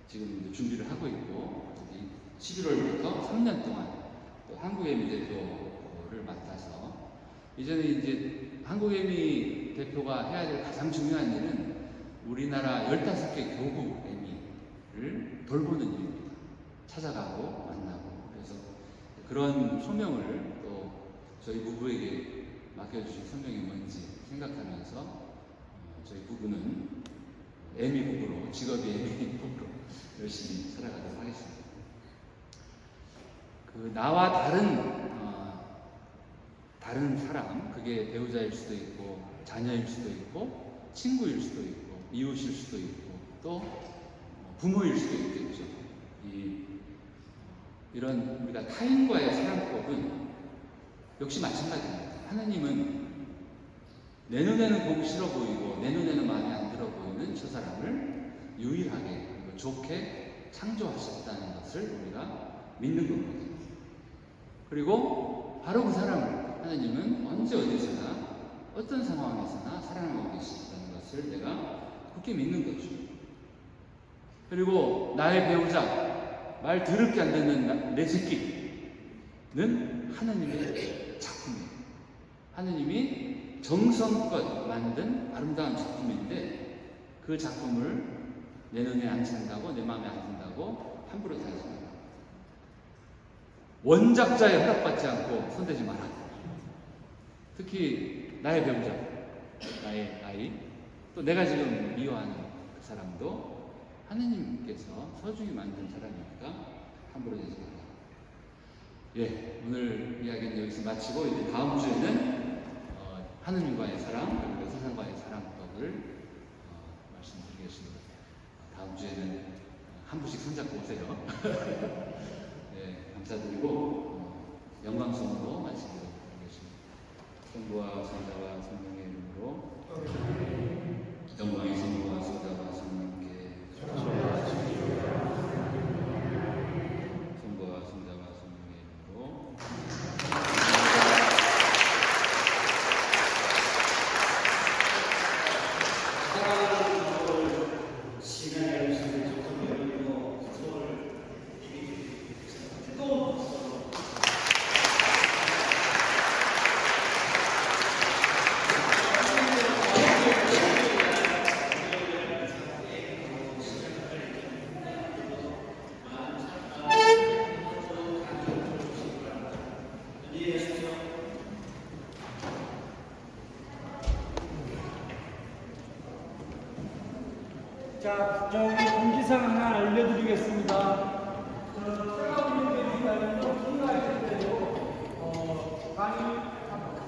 지금 이제 준비를 하고 있고 11월부터 3년 동안 또 한국의 대표를 맡아서 이제는 이제 한국의 대표가 해야 될 가장 중요한 일은 우리나라 15개 교구 애미를 돌보는 일입니다. 찾아가고 만나고. 그래서 그런 소명을 또 저희 부부에게 맡겨주신 소명이 뭔지 생각하면서 저희 부부는 애미 부부로, 직업이 애미 부부로 열심히 살아가도록 하겠습니다. 다른 사람, 그게 배우자일 수도 있고 자녀일 수도 있고 친구일 수도 있고 이웃일 수도 있고 또 부모일 수도 있겠죠. 이런 우리가 타인과의 사랑법은 역시 마찬가지입니다. 하나님은 내 눈에는 보기 싫어 보이고 내 눈에는 마음에 안 들어 보이는 저 사람을 유일하게 그리고 좋게 창조하셨다는 것을 우리가 믿는 겁니다. 그리고 바로 그 사람을 하나님은 언제 어디서나 어떤 상황에서나 사랑하고 계신다는 것을 내가 굳게 믿는 거죠. 그리고 나의 배우자, 말 더럽게 안 듣는 내 새끼는 하나님의 작품이에요. 하나님이 정성껏 만든 아름다운 작품인데 그 작품을 내 눈에 안 찬다고 내 마음에 안 든다고 함부로 대하지 마라. 원작자의 허락받지 않고 손대지 마라. 특히 나의 배우자, 나의 아이, 또 내가 지금 미워하는 그 사람도 하나님께서 소중히 만든 사람이니까 함부로 되지 마라. 예, 오늘 이야기는 여기서 마치고 이제 다음 주에는 하느님과의 사랑 그리고 세상과의 사랑법을 말씀드리겠습니다. 다음 주에는 한 분씩 손잡고 오세요. 네, 감사드리고 영광성으로 마치도록 하겠습니다. 성부와 성자와 성령의 이름으로 영광의 성부와 성자와 성령께 성부와 성자와 성령의 이름으로 자, 저희 공지사항 하나 알려드리겠습니다.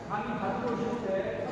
강의 받으러 오실 때